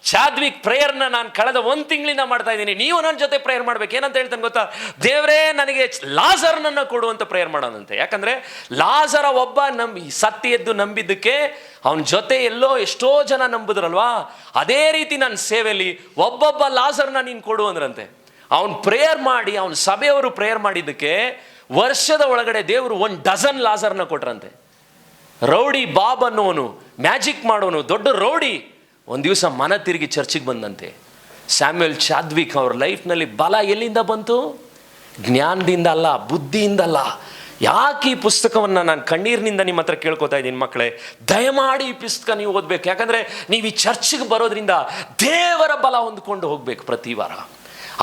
ಚಾದ್ವಿಕ್ ಪ್ರೇಯರ್ನ ನಾನು ಕಳೆದ 1 ತಿಂಗಳಿಂದ ಮಾಡ್ತಾ ಇದ್ದೀನಿ. ನೀವು ನನ್ನ ಜೊತೆ ಪ್ರೇಯರ್ ಮಾಡ್ಬೇಕು. ಏನಂತ ಹೇಳ್ತಾನೆ ಗೊತ್ತಾ? ದೇವರೇ ನನಗೆ ಲಾಜರನನ್ನು ಕೊಡುವಂತ ಪ್ರೇಯರ್ ಮಾಡೋಣಂತೆ. ಯಾಕಂದ್ರೆ ಲಾಜರ ಒಬ್ಬ ಸತ್ತಿ ಎದ್ದು ನಂಬಿದ್ದಕ್ಕೆ ಅವನ ಜೊತೆ ಎಲ್ಲೋ ಎಷ್ಟೋ ಜನ ನಂಬಿದ್ರಲ್ವಾ, ಅದೇ ರೀತಿ ನನ್ನ ಸೇವೆಯಲ್ಲಿ ಒಬ್ಬೊಬ್ಬ ಲಾಜರ್ನ ನೀನು ಕೊಡು ಅಂದ್ರಂತೆ. ಅವನು ಪ್ರೇಯರ್ ಮಾಡಿ, ಅವನ ಸಭೆಯವರು ಪ್ರೇಯರ್ ಮಾಡಿದ್ದಕ್ಕೆ ವರ್ಷದ ಒಳಗಡೆ ದೇವರು 12 ಲಾಜರ್ನ ಕೊಟ್ರಂತೆ. ರೌಡಿ ಬಾಬ್ ಅನ್ನೋನು, ಮ್ಯಾಜಿಕ್ ಮಾಡೋನು, ದೊಡ್ಡ ರೌಡಿ ಒಂದು ದಿವಸ ಮನ ತಿರುಗಿ ಚರ್ಚಿಗೆ ಬಂದಂತೆ. ಸ್ಯಾಮ್ಯುಯಲ್ ಚಾದ್ವಿಕ್ ಅವ್ರ ಲೈಫ್ನಲ್ಲಿ ಬಲ ಎಲ್ಲಿಂದ ಬಂತು? ಜ್ಞಾನದಿಂದ ಅಲ್ಲ, ಬುದ್ಧಿಯಿಂದ ಅಲ್ಲ. ಯಾಕೆ ಈ ಪುಸ್ತಕವನ್ನು ನಾನು ಕಣ್ಣೀರಿನಿಂದ ನಿಮ್ಮ ಹತ್ರ ಕೇಳ್ಕೊತಾ ಇದ್ದೀನಿ ಮಕ್ಕಳೇ, ದಯಮಾಡಿ ಈ ಪುಸ್ತಕ ನೀವು ಓದಬೇಕು. ಯಾಕಂದರೆ ನೀವು ಈ ಚರ್ಚಿಗೆ ಬರೋದ್ರಿಂದ ದೇವರ ಬಲ ಹೊಂದ್ಕೊಂಡು ಹೋಗಬೇಕು. ಪ್ರತಿ ವಾರ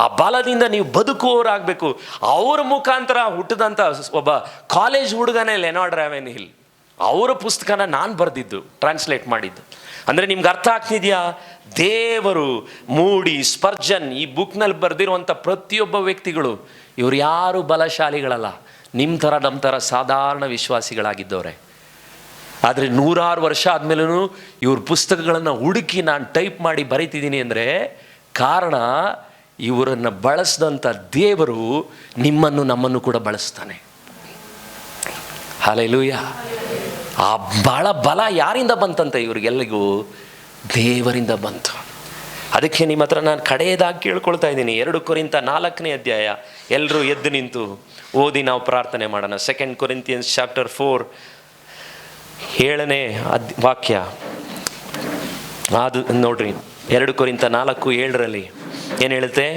ಆ ಬಲದಿಂದ ನೀವು ಬದುಕುವವರಾಗಬೇಕು. ಅವ್ರ ಮುಖಾಂತರ ಹುಟ್ಟಿದಂಥ ಒಬ್ಬ ಕಾಲೇಜ್ ಹುಡುಗನೇ ಲೆನಾರ್ಡ್ ರಾವೆನ್ ಹಿಲ್, ಅವರ ಪುಸ್ತಕನ ನಾನು ಬರೆದಿದ್ದು, ಟ್ರಾನ್ಸ್ಲೇಟ್ ಮಾಡಿದ್ದು. ಅಂದರೆ ನಿಮ್ಗೆ ಅರ್ಥ ಆಗ್ತಿದೆಯಾ? ದೇವರು, ಮೂಡಿ, ಸ್ಪರ್ಜನ್ ಈ ಬುಕ್ನಲ್ಲಿ ಬರೆದಿರುವಂಥ ಪ್ರತಿಯೊಬ್ಬ ವ್ಯಕ್ತಿಗಳು ಇವ್ರು ಯಾರು ಬಲಶಾಲಿಗಳಲ್ಲ, ನಿಮ್ಮ ಥರ ನಮ್ಮ ಥರ ಸಾಧಾರಣ ವಿಶ್ವಾಸಿಗಳಾಗಿದ್ದವ್ರೆ. ಆದರೆ 100 ವರ್ಷ ಆದಮೇಲೂ ಇವ್ರ ಪುಸ್ತಕಗಳನ್ನು ಹುಡುಕಿ ನಾನು ಟೈಪ್ ಮಾಡಿ ಬರೀತಿದ್ದೀನಿ ಅಂದರೆ ಕಾರಣ, ಇವರನ್ನು ಬಳಸಿದಂಥ ದೇವರು ನಿಮ್ಮನ್ನು ನಮ್ಮನ್ನು ಕೂಡ ಬಳಸ್ತಾನೆ. ಹಲ್ಲೆಲೂಯಾ. ಆ ಬಲ ಯಾರಿಂದ ಬಂತಂತೆ? ಇವ್ರಿಗೆಲ್ಲಿಗೂ ದೇವರಿಂದ ಬಂತು. ಅದಕ್ಕೆ ನಿಮ್ಮ ಹತ್ರ ನಾನು ಕಡೆಯದಾಗಿ ಕೇಳ್ಕೊಳ್ತಾ ಇದ್ದೀನಿ, 2 ಕೊರಿಂಥ 4ನೇ ಅಧ್ಯಾಯ ಎಲ್ಲರೂ ಎದ್ದು ನಿಂತು ಓದಿ ನಾವು ಪ್ರಾರ್ಥನೆ ಮಾಡೋಣ. 2 ಕೊರಿಂಥಿಯನ್ಸ್ ಚಾಪ್ಟರ್ 4 7ನೇ ವಾಕ್ಯ. ಅದು ನೋಡ್ರಿ, 2 ಕೊರಿಂಥ 4:7 ಏನು ಹೇಳುತ್ತೆ?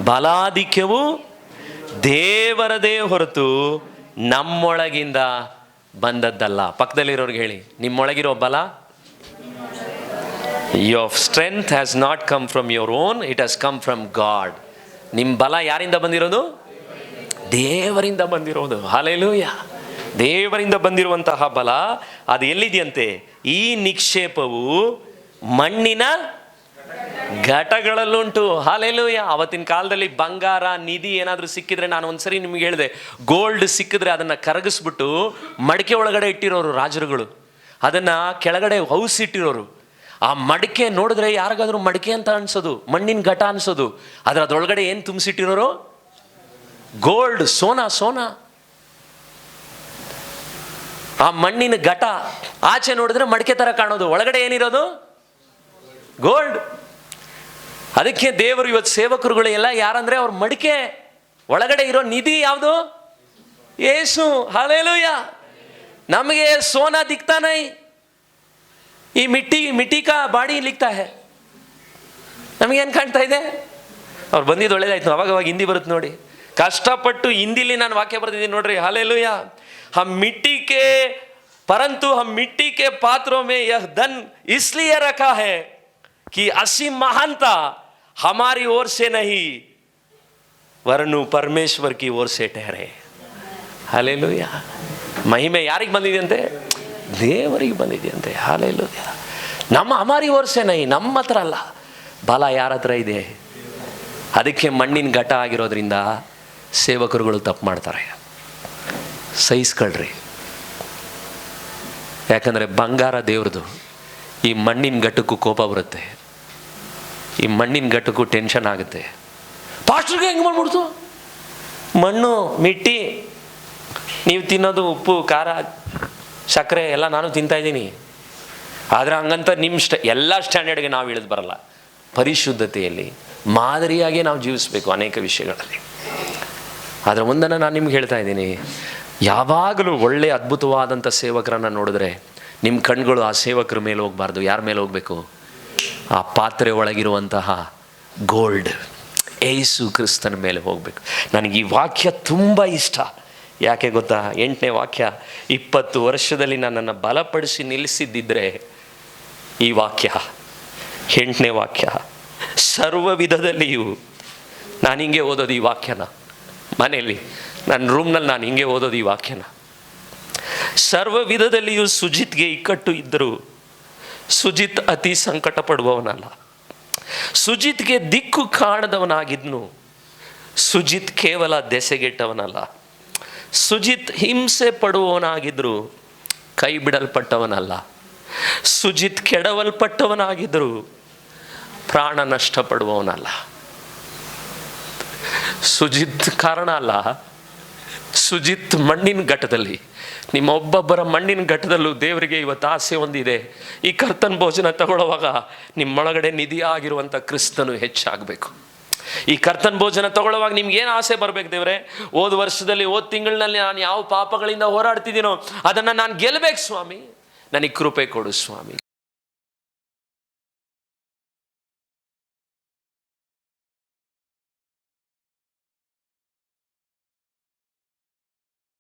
ಬಲಾಧಿಕ್ಯವು ದೇವರದೇ ಹೊರತು ನಮ್ಮೊಳಗಿಂದ ಬಂದದ್ದಲ್ಲ. ಪಕ್ಕದಲ್ಲಿರೋರ್ಗೆ ಹೇಳಿ, ನಿಮ್ಮೊಳಗಿರೋ ಬಲ, your strength has not come from your own, it has come from God. ನಿಮ್ಮ ಬಲ ಯಾರಿಂದ ಬಂದಿರೋದು? ದೇವರಿಂದ ಬಂದಿರೋದು. ಹಲ್ಲೆಲೂಯಾ. ದೇವರಿಂದ ಬಂದಿರುವಂತಹ ಬಲ ಅದು ಎಲ್ಲಿದೆಯಂತೆ? ಈ ನಿಕ್ಷೇಪವು ಮಣ್ಣಿನ ಘಟಗಳಲ್ಲುಂಟು. ಹಲ್ಲೆಲೂಯಾ. ಅವತ್ತಿನ ಕಾಲದಲ್ಲಿ ಬಂಗಾರ ನಿಧಿ ಏನಾದರೂ ಸಿಕ್ಕಿದ್ರೆ, ನಾನು ಒಂದ್ಸರಿ ನಿಮ್ಗೆ ಹೇಳಿದೆ, ಗೋಲ್ಡ್ ಸಿಕ್ಕಿದ್ರೆ ಅದನ್ನು ಕರಗಿಸ್ಬಿಟ್ಟು ಮಡಿಕೆ ಒಳಗಡೆ ಇಟ್ಟಿರೋರು ರಾಜರುಗಳು, ಅದನ್ನು ಕೆಳಗಡೆ ಇಟ್ಟಿರೋರು. ಆ ಮಡಿಕೆ ನೋಡಿದ್ರೆ ಯಾರಿಗಾದ್ರೂ ಮಡಿಕೆ ಅಂತ ಅನ್ಸೋದು, ಮಣ್ಣಿನ ಘಟ ಅನ್ಸೋದು. ಅದರೊಳಗಡೆ ಏನು ತುಂಬಿಸಿಟ್ಟಿರೋರು? ಗೋಲ್ಡ್, ಸೋನಾ. ಆ ಮಣ್ಣಿನ ಘಟ ಆಚೆ ನೋಡಿದ್ರೆ ಮಡಿಕೆ ತರ ಕಾಣೋದು, ಒಳಗಡೆ ಏನಿರೋದು? ಗೋಲ್ಡ್. ಅದಕ್ಕೆ ದೇವರು ಇವತ್ತು ಸೇವಕರುಗಳು ಎಲ್ಲ ಯಾರಂದ್ರೆ ಅವ್ರ ಮಡಿಕೆ ಒಳಗಡೆ ಇರೋ ನಿಧಿ ಯಾವುದು? ಯೇಸು. ಹಲ್ಲೆಲೂಯಾ. ನಮಗೆ ಸೋನಾ ದಿಕ್ತಾ ನೈ, ಈ ಮಿಟ್ಟಿ ಕಾ ಬಾಡಿ ಲಿಕ್ತಾ ಹೇ. ನಮಗೇನು ಕಾಣ್ತಾ ಇದೆ? ಅವ್ರು ಬಂದಿದ್ದು ಒಳ್ಳೇದಾಯ್ತು. ಅವಾಗ ಹಿಂದಿ ಬರುತ್ತೆ ನೋಡಿ, ಕಷ್ಟಪಟ್ಟು ಹಿಂದಿಲಿ ನಾನು ವಾಕ್ಯ ಬರ್ತಿದ್ದೀನಿ ನೋಡ್ರಿ. ಹಲ್ಲೆಲೂಯಾ. हम मिट्टी के परंतु हम मिट्टी के पात्रों में यह धन इसलिए रखा है कि असीम महानता हमारी ओर से नहीं वरनु परमेश्वर की ओर से ठहरे. हालेलुया. महिमे ಯಾರಿಗೆ ಬಂದಿದೆಯಂತೆ? ದೇವರಿಗೆ ಬಂದಿದೆಯಂತೆ. ಹಾಲೆಲೂಯಾ. ಹಮಾರಿ ಓರ್ ಸೆ ನೈ, ನಮ್ಮ ಹತ್ರ ಅಲ್ಲ, ಬಲ ಯಾರ ಹತ್ರ ಇದೆ? ಅದಕ್ಕೆ ಮಣ್ಣಿನ ಘಟ ಆಗಿರೋದ್ರಿಂದ ಸೇವಕರುಗಳು ತಪ್ಪು ಮಾಡ್ತಾರೆ. ಸಹಿಸ್ಕೊಳ್ರಿ. ಯಾಕಂದರೆ ಬಂಗಾರ ದೇವ್ರದು. ಈ ಮಣ್ಣಿನ ಘಟಕ್ಕೂ ಕೋಪ ಬರುತ್ತೆ, ಈ ಮಣ್ಣಿನ ಘಟಕ್ಕೂ ಟೆನ್ಷನ್ ಆಗುತ್ತೆ. ಪಾಸ್ಟರ್ಗೆ ಹೆಂಗೆ ಮಾಡ್ಬಿಡ್ತು? ಮಣ್ಣು ಮಿಟ್ಟಿ, ನೀವು ತಿನ್ನೋದು ಉಪ್ಪು ಖಾರ ಸಕ್ಕರೆ ಎಲ್ಲ ನಾನು ತಿಂತಾಯಿದ್ದೀನಿ, ಆದರೆ ಹಂಗಂತ ನಿಮ್ಮ ಎಲ್ಲ ಸ್ಟ್ಯಾಂಡರ್ಡ್ಗೆ ನಾವು ಇಳಿದು ಬರಲ್ಲ. ಪರಿಶುದ್ಧತೆಯಲ್ಲಿ ಮಾದರಿಯಾಗಿ ನಾವು ಜೀವಿಸಬೇಕು ಅನೇಕ ವಿಷಯಗಳಲ್ಲಿ. ಅದರ ಮುಂದನ್ನು ನಾನು ನಿಮ್ಗೆ ಹೇಳ್ತಾ ಇದ್ದೀನಿ, ಯಾವಾಗಲೂ ಒಳ್ಳೆಯ ಅದ್ಭುತವಾದಂಥ ಸೇವಕರನ್ನು ನೋಡಿದ್ರೆ ನಿಮ್ಮ ಕಣ್ಗಳು ಆ ಸೇವಕರ ಮೇಲೆ ಹೋಗಬಾರ್ದು. ಯಾರ ಮೇಲೆ ಹೋಗಬೇಕು? ಆ ಪಾತ್ರೆ ಒಳಗಿರುವಂತಹ ಗೋಲ್ಡ್ ಯೇಸು ಕ್ರಿಸ್ತನ ಮೇಲೆ ಹೋಗಬೇಕು. ನನಗೆ ಈ ವಾಕ್ಯ ತುಂಬ ಇಷ್ಟ. ಯಾಕೆ ಗೊತ್ತಾ? 8ನೇ ವಾಕ್ಯ, 20 ವರ್ಷದಲ್ಲಿ ನನ್ನನ್ನು ಬಲಪಡಿಸಿ ನಿಲ್ಲಿಸಿದ್ದಿದ್ರೆ ಈ ವಾಕ್ಯ. 8ನೇ ವಾಕ್ಯ, ಸರ್ವ ವಿಧದಲ್ಲಿಯೂ ನಾನು ಹಿಂಗೆ ಓದೋದು ಈ ವಾಕ್ಯನ ಮನೆಯಲ್ಲಿ, ನನ್ನ ರೂಮ್ನಲ್ಲಿ ನಾನು ಹಿಂಗೆ ಓದೋದು ಈ ವಾಕ್ಯನ. ಸರ್ವ ವಿಧದಲ್ಲಿಯೂ ಸುಜಿತ್ಗೆ ಇಕ್ಕಟ್ಟು ಇದ್ದರೂ ಸುಜಿತ್ ಅತಿ ಸಂಕಟ ಪಡುವವನಲ್ಲ, ಸುಜಿತ್ಗೆ ದಿಕ್ಕು ಕಾಣದವನಾಗಿದ್ನು. ಸುಜಿತ್ ಕೇವಲ ದೆಸೆಗೆಟ್ಟವನಲ್ಲ, ಸುಜಿತ್ ಹಿಂಸೆ ಪಡುವವನಾಗಿದ್ದರೂ ಕೈ ಬಿಡಲ್ಪಟ್ಟವನಲ್ಲ, ಸುಜಿತ್ ಕೆಡವಲ್ಪಟ್ಟವನಾಗಿದ್ದರೂ ಪ್ರಾಣ ನಷ್ಟಪಡುವವನಲ್ಲ. ಸುಜಿತ್ ಕಾರಣ ಅಲ್ಲ, ಸುಜಿತ್ ಮಣ್ಣಿನ ಘಟ್ಟದಲ್ಲಿ, ನಿಮ್ಮ ಒಬ್ಬೊಬ್ಬರ ಮಣ್ಣಿನ ಘಟ್ಟದಲ್ಲೂ ದೇವರಿಗೆ ಇವತ್ತು ಆಸೆ ಹೊಂದಿದೆ. ಈ ಕರ್ತನ ಭೋಜನ ತಗೊಳ್ಳುವಾಗ ನಿಮ್ಮೊಳಗಡೆ ನಿಧಿಯಾಗಿರುವಂಥ ಕ್ರಿಸ್ತನು ಹೆಚ್ಚಾಗಬೇಕು. ಈ ಕರ್ತನ ಭೋಜನ ತಗೊಳ್ಳುವಾಗ ನಿಮ್ಗೇನು ಆಸೆ ಬರಬೇಕು? ದೇವರೇ, ಹೋದ ವರ್ಷದಲ್ಲಿ ಹೋದ ತಿಂಗಳಿನಲ್ಲಿ ನಾನು ಯಾವ ಪಾಪಗಳಿಂದ ಹೋರಾಡ್ತಿದ್ದೀನೋ ಅದನ್ನು ನಾನು ಗೆಲ್ಲಬೇಕು ಸ್ವಾಮಿ, ನನಗೆ ಕೃಪೆ ಕೊಡು ಸ್ವಾಮಿ.